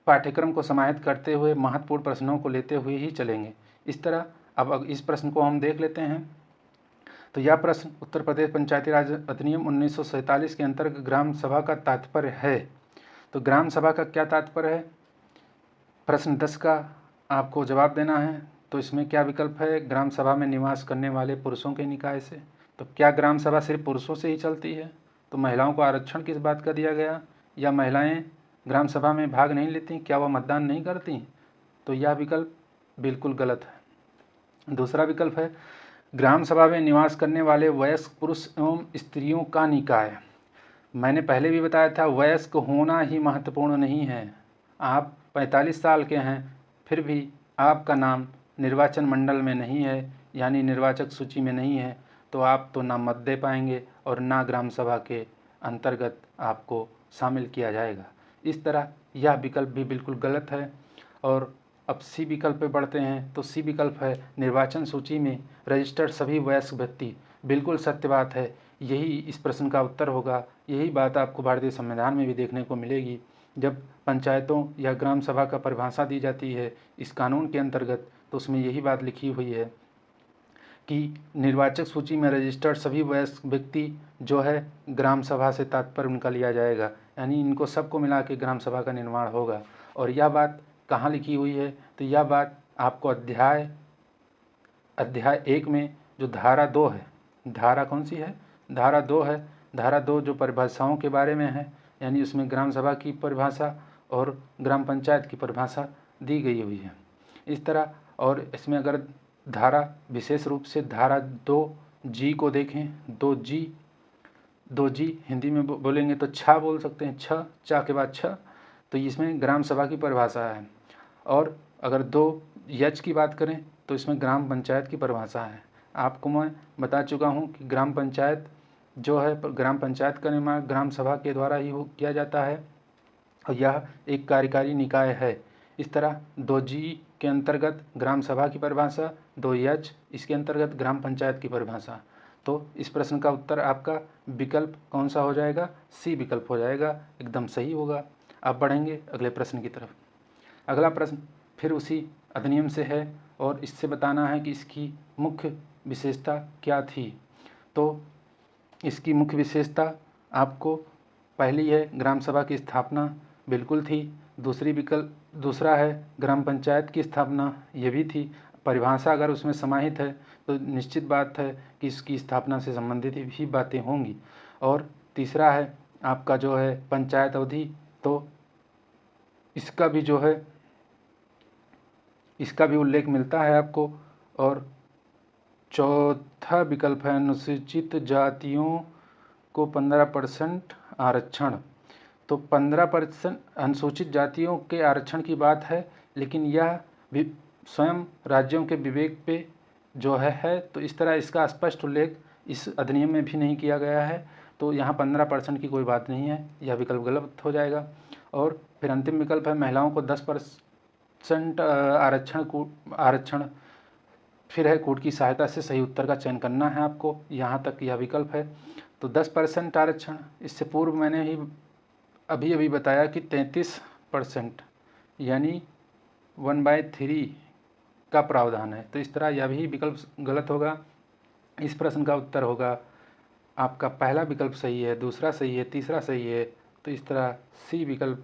पाठ्यक्रम को समाहित करते हुए महत्वपूर्ण प्रश्नों को लेते हुए ही चलेंगे। इस तरह अब इस प्रश्न को हम देख लेते हैं। तो यह प्रश्न उत्तर प्रदेश पंचायती राज अधिनियम 1947 के अंतर्गत ग्राम सभा का तात्पर्य है। तो ग्राम सभा का क्या तात्पर्य है? प्रश्न 10 का आपको जवाब देना है। तो इसमें क्या विकल्प है? ग्राम सभा में निवास करने वाले पुरुषों के निकाय से। तो क्या ग्राम सभा सिर्फ पुरुषों से ही चलती है? तो महिलाओं को आरक्षण किस बात का दिया गया? या महिलाएं ग्राम सभा में भाग नहीं लेती? क्या वह मतदान नहीं करती? तो यह विकल्प बिल्कुल गलत है। दूसरा विकल्प है ग्राम सभा में निवास करने वाले वयस्क पुरुष एवं स्त्रियों का निकाय। मैंने पहले भी बताया था वयस्क होना ही महत्वपूर्ण नहीं है। आप 45 साल के हैं फिर भी आपका नाम निर्वाचन मंडल में नहीं है, यानी निर्वाचक सूची में नहीं है, तो आप तो ना मत दे पाएंगे और ना ग्राम सभा के अंतर्गत आपको शामिल किया जाएगा। इस तरह यह विकल्प भी बिल्कुल गलत है। और अब सी विकल्प पे बढ़ते हैं। तो सी विकल्प है निर्वाचन सूची में रजिस्टर्ड सभी वयस्क व्यक्ति। बिल्कुल सत्य बात है, यही इस प्रश्न का उत्तर होगा। यही बात आपको भारतीय संविधान में भी देखने को मिलेगी। जब पंचायतों या ग्राम सभा का परिभाषा दी जाती है इस कानून के अंतर्गत, तो उसमें यही बात लिखी हुई है कि निर्वाचक सूची में रजिस्टर्ड सभी वयस्क व्यक्ति जो है ग्राम सभा से तात्पर्य उनका लिया जाएगा, यानी इनको सबको मिला के ग्राम सभा का निर्माण होगा। और यह बात कहाँ लिखी हुई है? तो यह बात आपको अध्याय 1 में जो धारा 2 है, धारा कौन सी है? धारा 2 है। धारा 2 जो परिभाषाओं के बारे में है, यानी उसमें ग्राम सभा की परिभाषा और ग्राम पंचायत की परिभाषा दी गई हुई है इस तरह। और इसमें अगर धारा विशेष रूप से धारा 2G को देखें, 2G हिंदी में बोलेंगे तो छा बोल सकते हैं, चा के बाद छ, तो इसमें ग्राम सभा की परिभाषा है। और अगर 2H की बात करें तो इसमें ग्राम पंचायत की परिभाषा है। आपको मैं बता चुका हूँ कि ग्राम पंचायत जो है, ग्राम पंचायत का निर्माण ग्राम सभा के द्वारा ही किया जाता है और यह एक कार्यकारी निकाय है। इस तरह 2G के अंतर्गत ग्राम सभा की परिभाषा, 2H इसके अंतर्गत ग्राम पंचायत की परिभाषा। तो इस प्रश्न का उत्तर आपका विकल्प कौन सा हो जाएगा? सी विकल्प हो जाएगा, एकदम सही होगा। अब बढ़ेंगे अगले प्रश्न की तरफ। अगला प्रश्न फिर उसी अधिनियम से है और इससे बताना है कि इसकी मुख्य विशेषता क्या थी। तो इसकी मुख्य विशेषता आपको पहली है ग्राम सभा की स्थापना, बिल्कुल थी। दूसरा है ग्राम पंचायत की स्थापना, ये भी थी। परिभाषा अगर उसमें समाहित है तो निश्चित बात है कि इसकी स्थापना से संबंधित भी बातें होंगी। और तीसरा है आपका जो है पंचायत अवधि, तो इसका भी जो है इसका भी उल्लेख मिलता है आपको। और चौथा विकल्प है अनुसूचित जातियों को 15% आरक्षण। तो 15% अनुसूचित जातियों के आरक्षण की बात है, लेकिन यह भी स्वयं राज्यों के विवेक पे जो है तो इस तरह इसका स्पष्ट उल्लेख इस अधिनियम में भी नहीं किया गया है। तो यहाँ 15% की कोई बात नहीं है, यह विकल्प गलत हो जाएगा। और फिर अंतिम विकल्प है महिलाओं को 10% आरक्षण फिर है कोर्ट की सहायता से सही उत्तर का चयन करना है आपको, यहाँ तक यह विकल्प है। तो 10% आरक्षण, इससे पूर्व मैंने ही अभी बताया कि 33% यानी 1/3 का प्रावधान है। तो इस तरह यह भी विकल्प गलत होगा। इस प्रश्न का उत्तर होगा आपका पहला विकल्प सही है, दूसरा सही है, तीसरा सही है। तो इस तरह सी विकल्प,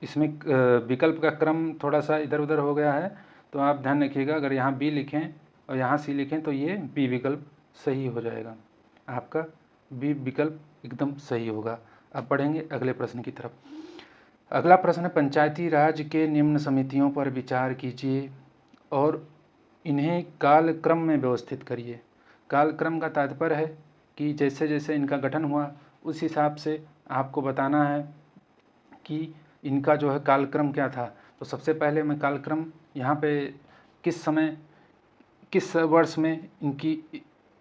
इसमें विकल्प का क्रम थोड़ा सा इधर उधर हो गया है, तो आप ध्यान रखिएगा। अगर यहाँ बी लिखें और यहाँ सी लिखें तो ये बी विकल्प सही हो जाएगा, आपका बी विकल्प एकदम सही होगा। अब बढ़ेंगे अगले प्रश्न की तरफ। अगला प्रश्न है पंचायती राज के निम्न समितियों पर विचार कीजिए और इन्हें कालक्रम में व्यवस्थित करिए। कालक्रम का तात्पर्य है कि जैसे जैसे इनका गठन हुआ उस हिसाब से आपको बताना है कि इनका जो है कालक्रम क्या था। तो सबसे पहले मैं कालक्रम यहाँ पे किस वर्ष में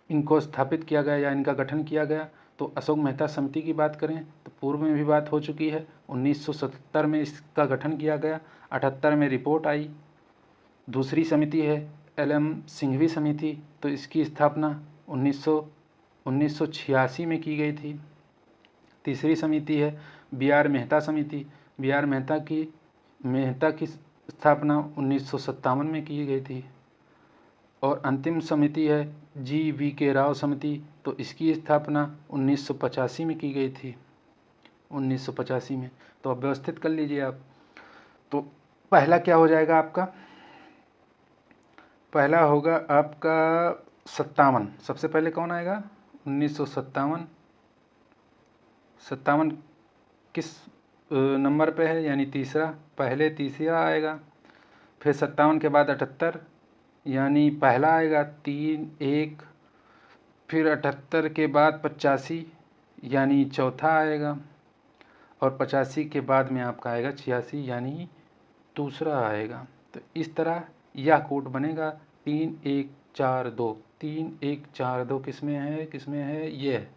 इनको स्थापित किया गया या इनका गठन किया गया, तो अशोक मेहता समिति की बात करें तो पूर्व में भी बात हो चुकी है। 1977 में इसका गठन किया गया, 78 में रिपोर्ट आई। दूसरी समिति है LM सिंघवी समिति, तो इसकी स्थापना 1986 में की गई थी। तीसरी समिति है BR मेहता समिति, BR मेहता की स्थापना 1957 में की गई थी। और अंतिम समिति है GVK राव समिति, तो इसकी स्थापना 1985 में की गई थी, 1985 में। तो अब व्यवस्थित कर लीजिए आप। तो पहला क्या हो जाएगा आपका? पहला होगा आपका 57। सबसे पहले कौन आएगा? 1957। 57 किस नंबर पे है? यानी तीसरा, पहले तीसरा आएगा। फिर 57 के बाद 78, यानी पहला आएगा 3 1, फिर 78 के बाद 85 यानी चौथा आएगा, और 85 के बाद में आपका आएगा 86 यानी दूसरा आएगा। तो इस तरह यह कोड बनेगा 3 1 4 2। 3 1 4 2 किस में है, किस में है, ये है,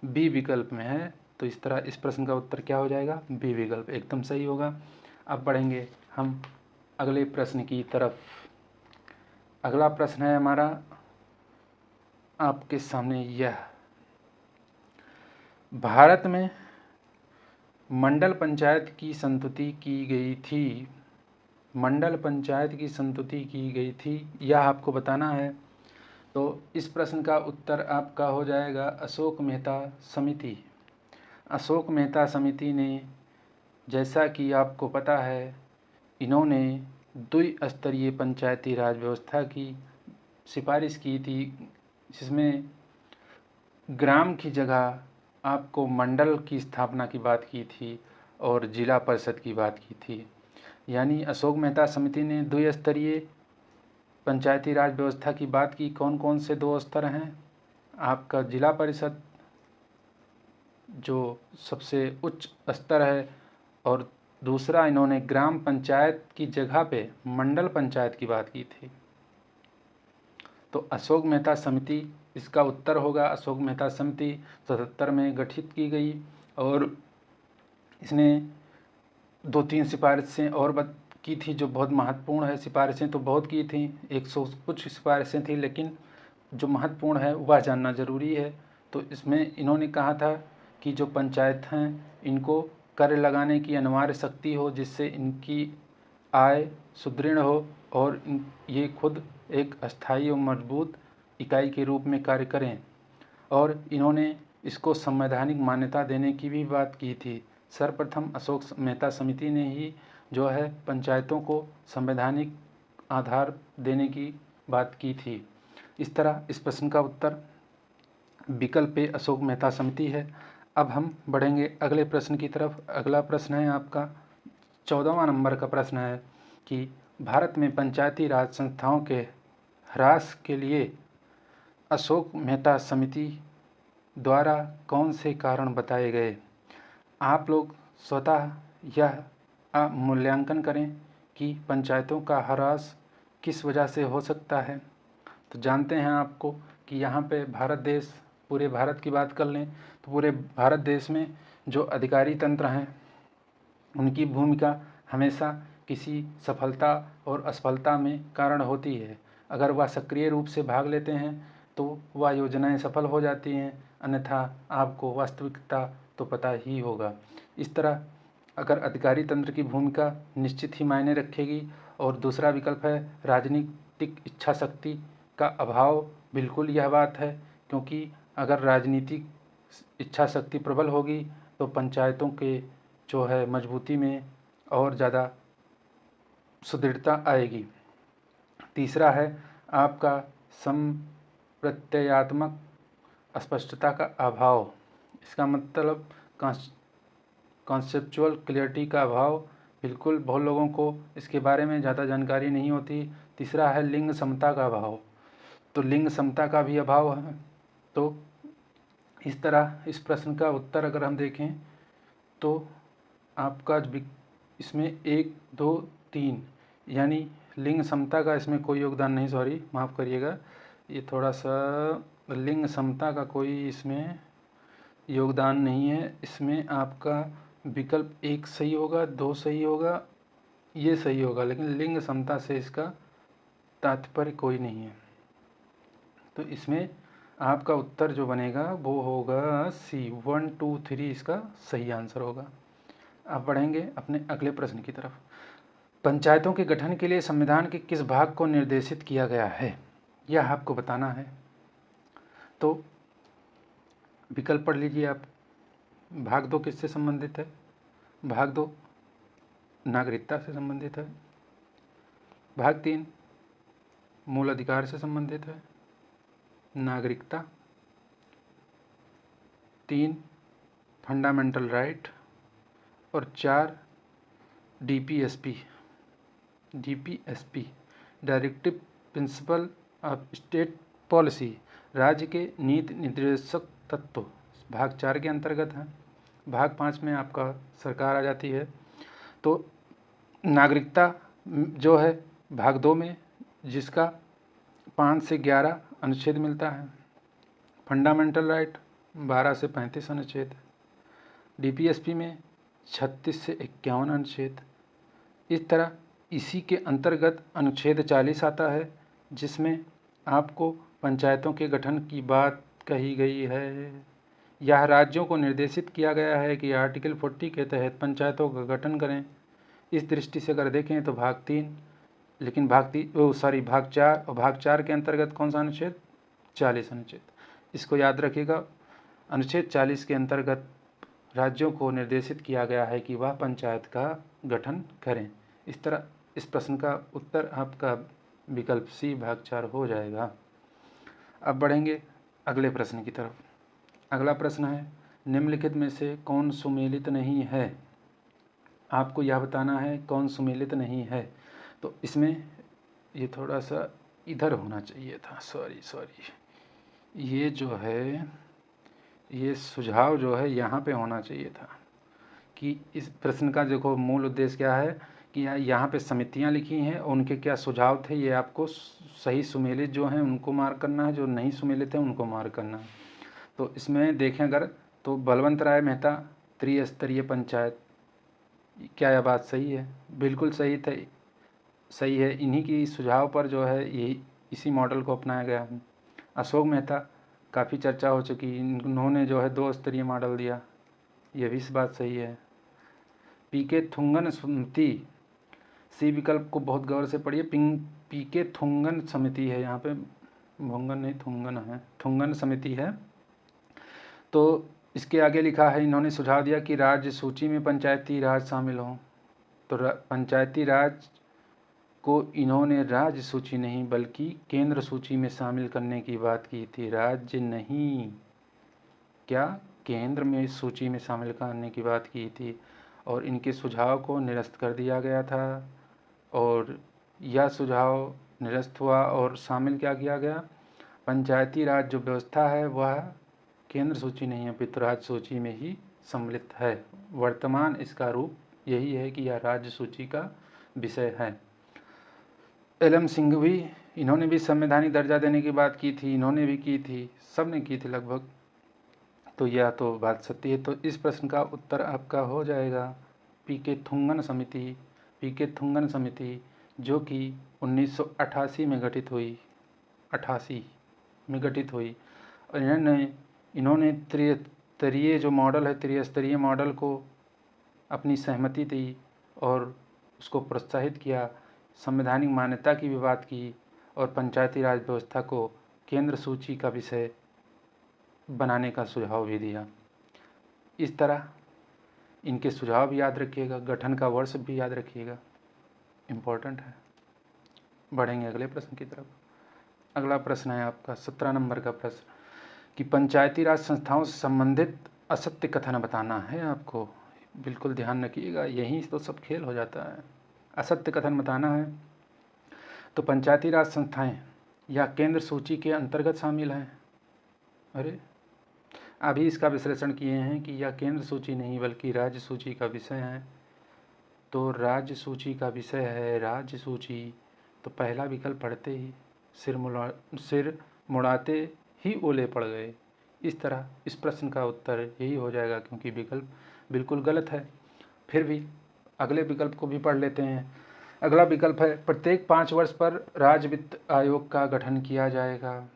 बी विकल्प में है। तो इस तरह इस प्रश्न का उत्तर क्या हो जाएगा, बी विकल्प एकदम सही होगा। अब बढ़ेंगे हम अगले प्रश्न की तरफ। अगला प्रश्न है हमारा आपके सामने यह, भारत में मंडल पंचायत की संस्तुति की गई थी। मंडल पंचायत की संस्तुति की गई थी, यह आपको बताना है। तो इस प्रश्न का उत्तर आपका हो जाएगा अशोक मेहता समिति। अशोक मेहता समिति ने, जैसा कि आपको पता है, इन्होंने द्विस्तरीय पंचायती राज व्यवस्था की सिफारिश की थी, जिसमें ग्राम की जगह आपको मंडल की स्थापना की बात की थी और जिला परिषद की बात की थी। यानी अशोक मेहता समिति ने द्विस्तरीय पंचायती राज व्यवस्था की बात की। कौन कौन से 2 स्तर हैं, आपका जिला परिषद जो सबसे उच्च स्तर है, और दूसरा इन्होंने ग्राम पंचायत की जगह पे मंडल पंचायत की बात की थी। तो अशोक मेहता समिति इसका उत्तर होगा। अशोक मेहता समिति 77 में गठित की गई और इसने 2-3 सिफारिशें और की थी जो बहुत महत्वपूर्ण है। सिफारिशें तो बहुत की थी, 100 कुछ सिफारिशें थी, लेकिन जो महत्वपूर्ण है वह जानना ज़रूरी है। तो इसमें इन्होंने कहा था कि जो पंचायत हैं इनको कर लगाने की अनिवार्य शक्ति हो, जिससे इनकी आय सुदृढ़ हो और ये खुद एक अस्थायी और मजबूत इकाई के रूप में कार्य करें। और इन्होंने इसको संवैधानिक मान्यता देने की भी बात की थी। सर्वप्रथम अशोक मेहता समिति ने ही जो है पंचायतों को संवैधानिक आधार देने की बात की थी। इस तरह इस प्रश्न का उत्तर विकल्प ए अशोक मेहता समिति है। अब हम बढ़ेंगे अगले प्रश्न की तरफ। अगला प्रश्न है आपका 14वां नंबर का प्रश्न है कि भारत में पंचायती राज संस्थाओं के ह्रास के लिए अशोक मेहता समिति द्वारा कौन से कारण बताए गए। आप लोग स्वतः यह मूल्यांकन करें कि पंचायतों का ह्रास किस वजह से हो सकता है। तो जानते हैं आपको कि यहाँ पे भारत देश, पूरे भारत की बात कर लें तो पूरे भारत देश में जो अधिकारी तंत्र हैं उनकी भूमिका हमेशा किसी सफलता और असफलता में कारण होती है। अगर वह सक्रिय रूप से भाग लेते हैं तो वह योजनाएं सफल हो जाती हैं, अन्यथा आपको वास्तविकता तो पता ही होगा। इस तरह अगर अधिकारी तंत्र की भूमिका निश्चित ही मायने रखेगी। और दूसरा विकल्प है राजनीतिक इच्छा शक्ति का अभाव। बिल्कुल यह बात है, क्योंकि अगर राजनीतिक इच्छा शक्ति प्रबल होगी तो पंचायतों के जो है मजबूती में और ज़्यादा सुदृढ़ता आएगी। तीसरा है आपका संप्रत्ययात्मक स्पष्टता का अभाव। इसका मतलब कॉन्सेप्चुअल क्लियरिटी का अभाव। बिल्कुल बहुत लोगों को इसके बारे में ज़्यादा जानकारी नहीं होती। तीसरा है लिंग समता का अभाव। तो लिंग समता का भी अभाव है। तो इस तरह इस प्रश्न का उत्तर अगर हम देखें तो आपका इसमें 1 2 3 यानी लिंग समता का इसमें कोई योगदान नहीं, सॉरी माफ़ करिएगा, ये थोड़ा सा लिंग समता का कोई इसमें योगदान नहीं है। इसमें आपका विकल्प 1 सही होगा, 2 सही होगा, ये सही होगा, लेकिन लिंग समता से इसका तात्पर्य कोई नहीं है। तो इसमें आपका उत्तर जो बनेगा वो होगा सी, 1 2 3 इसका सही आंसर होगा। अब बढ़ेंगे अपने अगले प्रश्न की तरफ। पंचायतों के गठन के लिए संविधान के किस भाग को निर्देशित किया गया है, यह आपको बताना है। तो विकल्प पढ़ लीजिए आप। भाग 2 किससे संबंधित है? भाग 2 नागरिकता से संबंधित है। भाग 3 मूल अधिकार से संबंधित है। नागरिकता 3 फंडामेंटल राइट और 4 DPSP directive principle of state policy, राज्य के नीति निर्देशक तत्व भाग 4 के अंतर्गत है। भाग 5 में आपका सरकार आ जाती है। तो नागरिकता जो है भाग 2 में, जिसका 5 से 11 अनुच्छेद मिलता है। फंडामेंटल राइट 12 से 35 अनुच्छेद। डीपीएसपी में 36 से 51 अनुच्छेद। इस तरह इसी के अंतर्गत अनुच्छेद 40 आता है, जिसमें आपको पंचायतों के गठन की बात कही गई है। यह राज्यों को निर्देशित किया गया है कि आर्टिकल 40 के तहत पंचायतों का गठन करें। इस दृष्टि से अगर देखें तो भाग 4 और भाग 4 के अंतर्गत कौन सा अनुच्छेद? 40 अनुच्छेद। इसको याद रखिएगा। अनुच्छेद 40 के अंतर्गत राज्यों को निर्देशित किया गया है कि वह पंचायत का गठन करें। इस तरह इस प्रश्न का उत्तर आपका विकल्प सी भाग 4 हो जाएगा। अब बढ़ेंगे अगले प्रश्न की तरफ। अगला प्रश्न है, निम्नलिखित में से कौन सुमेलित नहीं है? आपको यह बताना है कौन सुमेलित नहीं है। तो इसमें ये थोड़ा सा इधर होना चाहिए था, सॉरी, ये जो है ये सुझाव जो है यहाँ पे होना चाहिए था कि इस प्रश्न का देखो मूल उद्देश्य क्या है कि यहाँ पे समितियाँ लिखी हैं और उनके क्या सुझाव थे, ये आपको सही सुमेलित जो हैं उनको मार्क करना है, जो नहीं सुमेलित हैं उनको मार्क करना है। तो इसमें देखें अगर तो बलवंत राय मेहता त्रिस्तरीय पंचायत, क्या यह बात सही है? बिल्कुल सही है। इन्हीं की सुझाव पर जो है यही इसी मॉडल को अपनाया गया है। अशोक मेहता काफ़ी चर्चा हो चुकी, इन्होंने जो है 2 स्तरीय मॉडल दिया, यह भी इस बात सही है। पीके थुंगन समिति, सी विकल्प को बहुत गौर से पढ़िए। पीके थुंगन समिति है, यहाँ पे भुंगन नहीं थुंगन है, थुंगन समिति है। तो इसके आगे लिखा है, इन्होंने सुझाव दिया कि राज्य सूची में पंचायती राज शामिल हो। तो पंचायती राज को इन्होंने राज्य सूची नहीं बल्कि केंद्र सूची में शामिल करने की बात की थी। राज्य नहीं, क्या केंद्र में सूची में शामिल करने की बात की थी। और इनके सुझाव को निरस्त कर दिया गया था और यह सुझाव निरस्त हुआ और शामिल क्या किया गया? पंचायती राज जो व्यवस्था है वह केंद्र सूची नहीं है, अपितु राज्य सूची में ही सम्मिलित है। वर्तमान इसका रूप यही है कि यह राज्य सूची का विषय है। एल.एम. सिंघवी, इन्होंने भी संवैधानिक दर्जा देने की बात की थी, इन्होंने भी की थी, सब ने की थी लगभग। तो यह तो बात सत्य है। तो इस प्रश्न का उत्तर आपका हो जाएगा पीके थुंगन समिति, जो कि 1988 में गठित हुई, 88 में गठित हुई। और इन्होंने त्रिस्तरीय जो मॉडल है, त्रिस्तरीय मॉडल को अपनी सहमति दी और उसको प्रोत्साहित किया, संवैधानिक मान्यता की भी बात की और पंचायती राज व्यवस्था को केंद्र सूची का विषय बनाने का सुझाव भी दिया। इस तरह इनके सुझाव भी याद रखिएगा, गठन का वर्ष भी याद रखिएगा, इम्पोर्टेंट है। बढ़ेंगे अगले प्रश्न की तरफ। अगला प्रश्न है आपका 17 नंबर का प्रश्न कि पंचायती राज संस्थाओं से संबंधित असत्य कथन बताना है आपको। बिल्कुल ध्यान रखिएगा, यहीं तो सब खेल हो जाता है। असत्य कथन बताना है। तो पंचायती राज संस्थाएं या केंद्र सूची के अंतर्गत शामिल हैं। अरे अभी इसका विश्लेषण किए हैं कि यह केंद्र सूची नहीं बल्कि राज्य सूची का विषय है। तो राज्य सूची का विषय है, राज्य सूची। तो पहला विकल्प पढ़ते ही सिर मुड़ाते ही ओले पड़ गए। इस तरह इस प्रश्न का उत्तर यही हो जाएगा, क्योंकि विकल्प बिल्कुल गलत है। फिर भी अगले विकल्प को भी पढ़ लेते हैं। अगला विकल्प है, प्रत्येक 5 वर्ष पर राज्य वित्त आयोग का गठन किया जाएगा।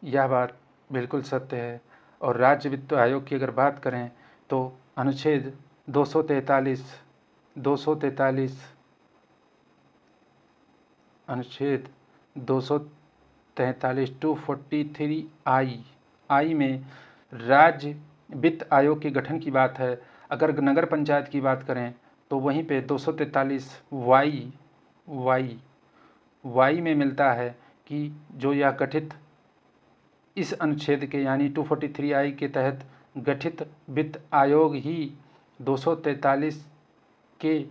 यह बात बिल्कुल सत्य है। और राज्य वित्त आयोग की अगर बात करें तो अनुच्छेद 243 अनुच्छेद 243 243 आई में राज्य वित्त आयोग के गठन की बात है। अगर नगर पंचायत की बात करें तो वहीं पे 243 वाई में मिलता है कि जो यह गठित इस अनुच्छेद के यानी 243 आई के तहत गठित वित्त आयोग ही 243 के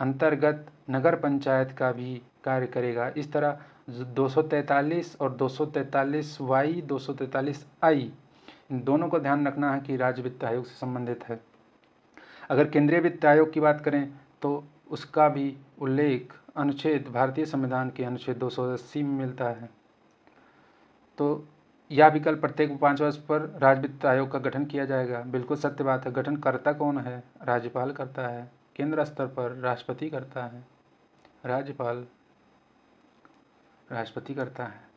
अंतर्गत नगर पंचायत का भी कार्य करेगा। इस तरह 243 और 243Y 243I इन दोनों को ध्यान रखना है कि राज्य वित्त आयोग से संबंधित है। अगर केंद्रीय वित्त आयोग की बात करें तो उसका भी उल्लेख अनुच्छेद भारतीय संविधान के अनुच्छेद 280 में मिलता है। तो यह विकल्प प्रत्येक 5 वर्ष पर राज्य वित्त आयोग का गठन किया जाएगा। बिल्कुल सत्य बात है। गठनकर्ता कौन है? राज्यपाल करता है। केंद्र स्तर पर राष्ट्रपति करता है। राष्ट्रपति करता है।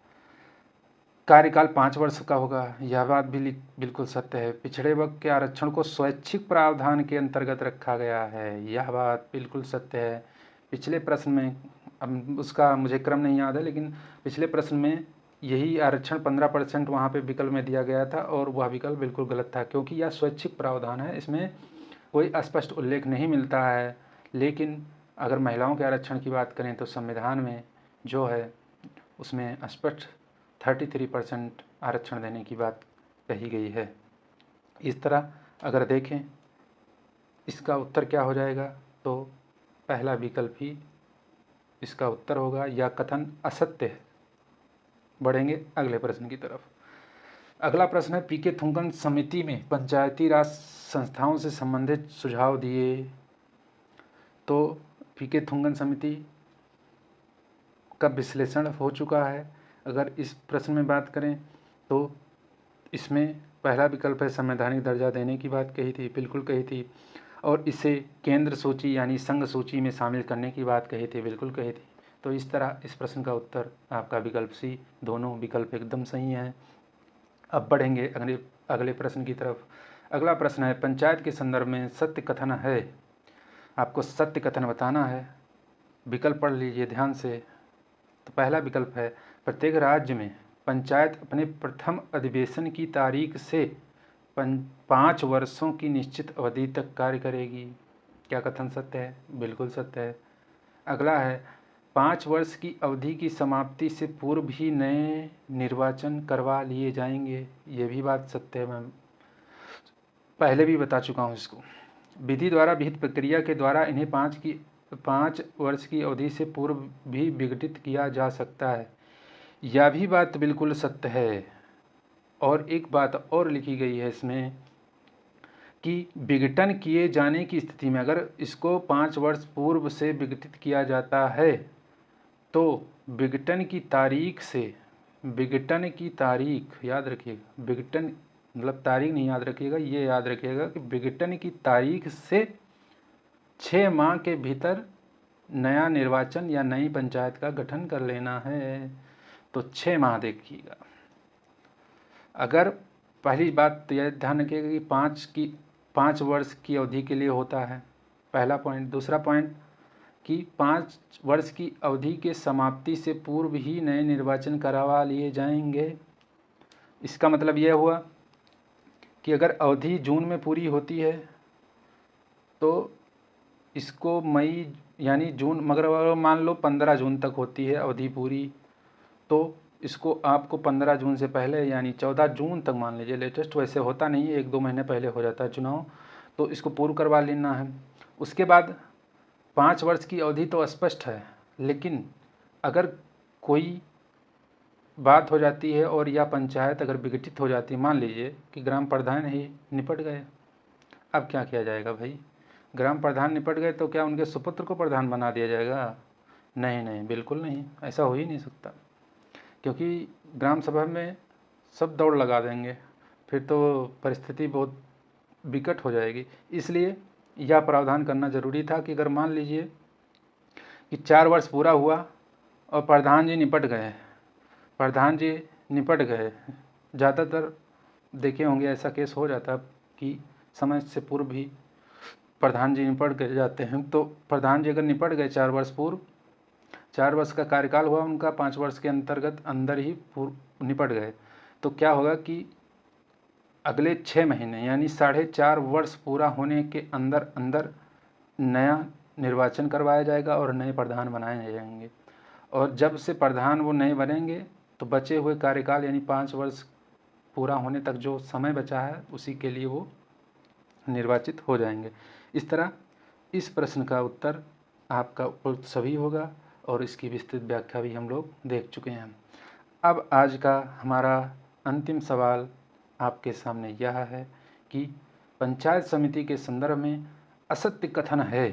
कार्यकाल 5 वर्ष का होगा, यह बात भी बिल्कुल सत्य है। पिछड़े वर्ग के आरक्षण को स्वैच्छिक प्रावधान के अंतर्गत रखा गया है, यह बात बिल्कुल सत्य है। पिछले प्रश्न में, अब उसका मुझे क्रम नहीं याद है, लेकिन पिछले प्रश्न में यही आरक्षण 15% वहाँ पे विकल्प में दिया गया था और वह विकल्प बिल्कुल गलत था, क्योंकि यह स्वैच्छिक प्रावधान है, इसमें कोई स्पष्ट उल्लेख नहीं मिलता है। लेकिन अगर महिलाओं के आरक्षण की बात करें तो संविधान में जो है उसमें स्पष्ट 33% आरक्षण देने की बात कही गई है। इस तरह अगर देखें इसका उत्तर क्या हो जाएगा, तो पहला विकल्प ही इसका उत्तर होगा। यह कथन असत्य है। बढ़ेंगे अगले प्रश्न की तरफ। अगला प्रश्न है, पीके थुंगन समिति में पंचायती राज संस्थाओं से संबंधित सुझाव दिए। तो पीके थुंगन समिति का विश्लेषण हो चुका है। अगर इस प्रश्न में बात करें तो इसमें पहला विकल्प है संवैधानिक दर्जा देने की बात कही थी, बिल्कुल कही थी। और इसे केंद्र सूची यानी संघ सूची में शामिल करने की बात कही थी, बिल्कुल कही थी। तो इस तरह इस प्रश्न का उत्तर आपका विकल्प सी, दोनों विकल्प एकदम सही हैं। अब बढ़ेंगे अगले प्रश्न की तरफ। अगला प्रश्न है, पंचायत के संदर्भ में सत्य कथन है। आपको सत्य कथन बताना है। विकल्प पढ़ लीजिए ध्यान से। तो पहला विकल्प है, प्रत्येक राज्य में पंचायत अपने प्रथम अधिवेशन की तारीख से 5 वर्षों की निश्चित अवधि तक कार्य करेगी। क्या कथन सत्य है? बिल्कुल सत्य है। अगला है, 5 वर्ष की अवधि की समाप्ति से पूर्व ही नए निर्वाचन करवा लिए जाएंगे। ये भी बात सत्य है, मैं पहले भी बता चुका हूँ इसको। विधि द्वारा विहित प्रक्रिया के द्वारा इन्हें 5 वर्ष की अवधि से पूर्व भी विघटित किया जा सकता है। यह भी बात बिल्कुल सत्य है। और एक बात और लिखी गई है इसमें कि विघटन किए जाने की स्थिति में, अगर इसको 5 वर्ष पूर्व से विघटित किया जाता है तो विघटन की तारीख याद रखिएगा। विघटन मतलब तारीख नहीं याद रखिएगा, ये याद रखिएगा कि विघटन की तारीख से 6 माह के भीतर नया निर्वाचन या नई पंचायत का गठन कर लेना है। तो 6 माह देखिएगा। अगर पहली बात तो यह ध्यान रखिएगा कि 5 वर्ष की अवधि के लिए होता है, पहला पॉइंट। दूसरा पॉइंट कि 5 वर्ष की अवधि के समाप्ति से पूर्व ही नए निर्वाचन करवा लिए जाएंगे। इसका मतलब यह हुआ कि अगर अवधि जून में पूरी होती है तो इसको मई यानी जून, मगर अगर मान लो 15 जून तक होती है अवधि पूरी, तो इसको आपको 15 जून से पहले यानी 14 जून तक मान लीजिए लेटेस्ट, वैसे होता नहीं है, 1-2 महीने पहले हो जाता है चुनाव, तो इसको पूर्व करवा लेना है। उसके बाद 5 वर्ष की अवधि तो स्पष्ट है, लेकिन अगर कोई बात हो जाती है और या पंचायत अगर विघटित हो जाती है, मान लीजिए कि ग्राम प्रधान ही निपट गए, अब क्या किया जाएगा भाई? ग्राम प्रधान निपट गए तो क्या उनके सुपुत्र को प्रधान बना दिया जाएगा? नहीं नहीं, बिल्कुल नहीं, ऐसा हो ही नहीं सकता, क्योंकि ग्राम सभा में सब दौड़ लगा देंगे, फिर तो परिस्थिति बहुत विकट हो जाएगी। इसलिए यह प्रावधान करना जरूरी था कि अगर मान लीजिए कि 4 वर्ष पूरा हुआ और प्रधान जी निपट गए, ज़्यादातर देखे होंगे ऐसा केस हो जाता कि समय से पूर्व भी प्रधान जी निपट गए जाते हैं। तो प्रधान जी अगर निपट गए 4 वर्ष पूर्व, 4 वर्ष का कार्यकाल हुआ उनका, 5 वर्ष के अंदर ही निपट गए, तो क्या होगा कि अगले 6 महीने यानी 4.5 वर्ष पूरा होने के अंदर नया निर्वाचन करवाया जाएगा और नए प्रधान बनाए जाएंगे। और जब से प्रधान वो नए बनेंगे तो बचे हुए कार्यकाल यानी 5 वर्ष पूरा होने तक जो समय बचा है उसी के लिए वो निर्वाचित हो जाएंगे। इस तरह इस प्रश्न का उत्तर आपका उपयुक्त सभी होगा। और इसकी विस्तृत व्याख्या भी हम लोग देख चुके हैं। अब आज का हमारा अंतिम सवाल आपके सामने यह है कि पंचायत समिति के संदर्भ में असत्य कथन है।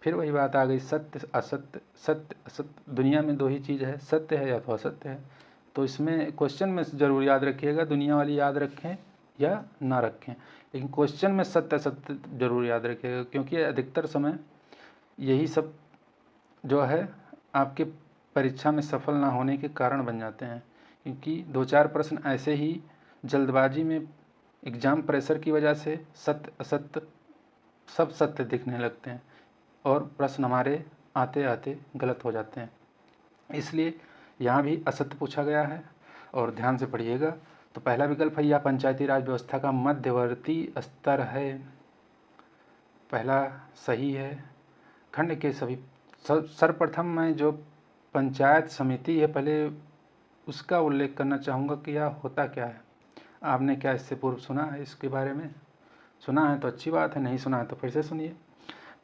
फिर वही बात आ गई, सत्य असत्य, सत्य असत्य। दुनिया में दो ही चीज़ है, सत्य है या तो असत्य है। तो इसमें क्वेश्चन में ज़रूर याद रखिएगा, दुनिया वाली याद रखें या ना रखें, लेकिन क्वेश्चन में सत्य असत्य जरूर याद रखिएगा, क्योंकि अधिकतर समय यही सब जो है आपके परीक्षा में सफल ना होने के कारण बन जाते हैं। क्योंकि 2-4 प्रश्न ऐसे ही जल्दबाजी में एग्ज़ाम प्रेशर की वजह से सत्य असत्य सब सत्य दिखने लगते हैं और प्रश्न हमारे आते आते गलत हो जाते हैं। इसलिए यहाँ भी असत्य पूछा गया है और ध्यान से पढ़िएगा। तो पहला विकल्प है, यह पंचायती राज व्यवस्था का मध्यवर्ती स्तर है। पहला सही है। खंड के सभी सर्वप्रथम मैं जो पंचायत समिति है पहले उसका उल्लेख करना चाहूँगा कि यह होता क्या है। आपने क्या इससे पूर्व सुना है इसके बारे में? सुना है तो अच्छी बात है, नहीं सुना है तो फिर से सुनिए।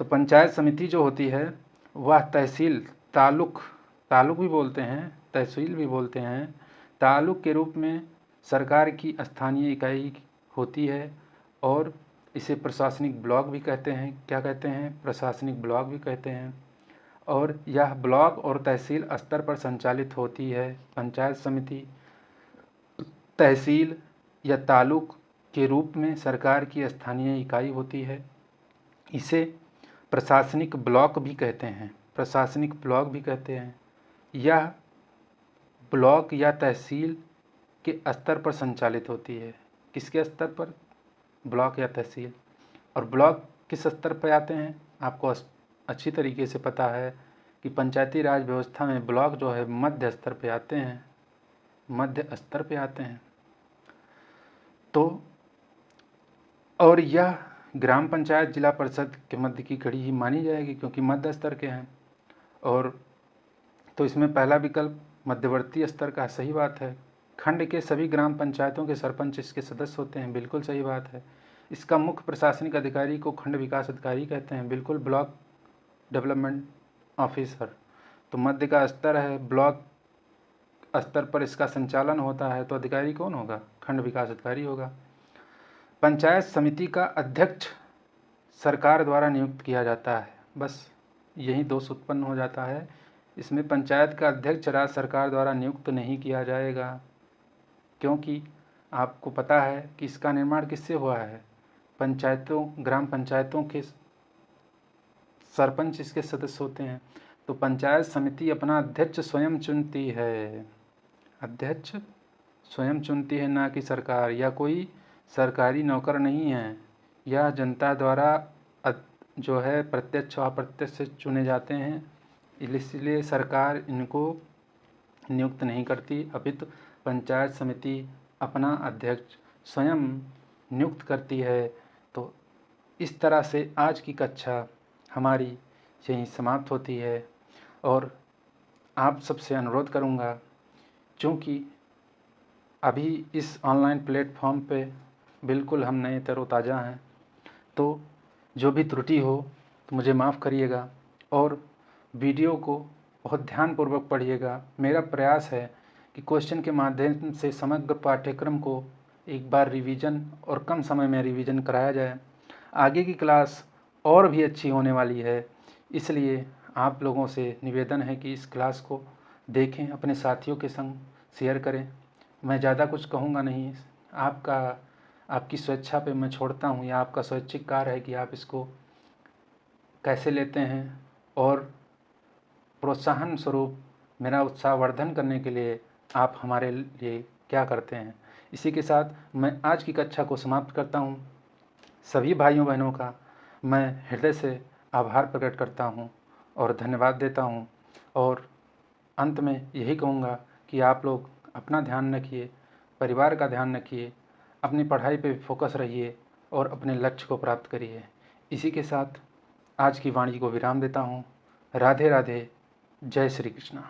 तो पंचायत समिति जो होती है वह तहसील, तालुक भी बोलते हैं, तहसील भी बोलते हैं, तालुक के रूप में सरकार की स्थानीय इकाई होती है और इसे प्रशासनिक ब्लॉक भी कहते हैं। क्या कहते हैं? प्रशासनिक ब्लॉक भी कहते हैं। और यह ब्लॉक और तहसील स्तर पर संचालित होती है। पंचायत समिति तहसील या तालुक के रूप में सरकार की स्थानीय इकाई होती है। इसे प्रशासनिक ब्लॉक भी कहते हैं, प्रशासनिक ब्लॉक भी कहते हैं। यह ब्लॉक या तहसील के स्तर पर संचालित होती है। किसके स्तर पर? ब्लॉक या तहसील। और ब्लॉक किस स्तर पर आते हैं? आपको अच्छी तरीके से पता है कि पंचायती राज व्यवस्था में ब्लॉक जो है मध्य स्तर पे आते हैं, मध्य स्तर पे आते हैं। तो और यह ग्राम पंचायत जिला परिषद के मध्य की कड़ी ही मानी जाएगी क्योंकि मध्य स्तर के हैं। और तो इसमें पहला विकल्प मध्यवर्ती स्तर का सही बात है। खंड के सभी ग्राम पंचायतों के सरपंच इसके सदस्य होते हैं, बिल्कुल सही बात है। इसका मुख्य प्रशासनिक अधिकारी को खंड विकास अधिकारी कहते हैं, बिल्कुल, ब्लॉक डेवलपमेंट ऑफिसर। तो मध्य का स्तर है, ब्लॉक स्तर पर इसका संचालन होता है, तो अधिकारी कौन होगा? खंड विकास अधिकारी होगा। पंचायत समिति का अध्यक्ष सरकार द्वारा नियुक्त किया जाता है। बस यही दोष उत्पन्न हो जाता है, इसमें पंचायत का अध्यक्ष राज्य सरकार द्वारा नियुक्त नहीं किया जाएगा, क्योंकि आपको पता है कि इसका निर्माण किससे हुआ है? पंचायतों, ग्राम पंचायतों के सरपंच इसके सदस्य होते हैं। तो पंचायत समिति अपना अध्यक्ष स्वयं चुनती है, अध्यक्ष स्वयं चुनती है, ना कि सरकार या कोई सरकारी नौकर नहीं है। यह जनता द्वारा जो है प्रत्यक्ष और अप्रत्यक्ष चुने जाते हैं, इसलिए सरकार इनको नियुक्त नहीं करती, अपितु पंचायत समिति अपना अध्यक्ष स्वयं नियुक्त करती है। तो इस तरह से आज की कक्षा हमारी यहीं समाप्त होती है और आप सबसे अनुरोध करूँगा, क्योंकि अभी इस ऑनलाइन प्लेटफॉर्म पे बिल्कुल हम नए तरोताज़ा हैं, तो जो भी त्रुटि हो तो मुझे माफ़ करिएगा और वीडियो को बहुत ध्यानपूर्वक पढ़िएगा। मेरा प्रयास है कि क्वेश्चन के माध्यम से समग्र पाठ्यक्रम को एक बार रिवीजन और कम समय में रिवीजन कराया जाए। आगे की क्लास और भी अच्छी होने वाली है, इसलिए आप लोगों से निवेदन है कि इस क्लास को देखें, अपने साथियों के संग शेयर करें। मैं ज़्यादा कुछ कहूँगा नहीं, आपकी स्वेच्छा पे मैं छोड़ता हूँ, या आपका स्वैच्छिक कार्य है कि आप इसको कैसे लेते हैं और प्रोत्साहन स्वरूप मेरा उत्साहवर्धन करने के लिए आप हमारे लिए क्या करते हैं। इसी के साथ मैं आज की कक्षा को समाप्त करता हूँ। सभी भाइयों बहनों का मैं हृदय से आभार प्रकट करता हूँ और धन्यवाद देता हूँ, और अंत में यही कहूँगा कि आप लोग अपना ध्यान रखिए, परिवार का ध्यान रखिए, अपनी पढ़ाई पे फोकस रहिए और अपने लक्ष्य को प्राप्त करिए। इसी के साथ आज की वाणी को विराम देता हूँ। राधे राधे, जय श्री कृष्णा।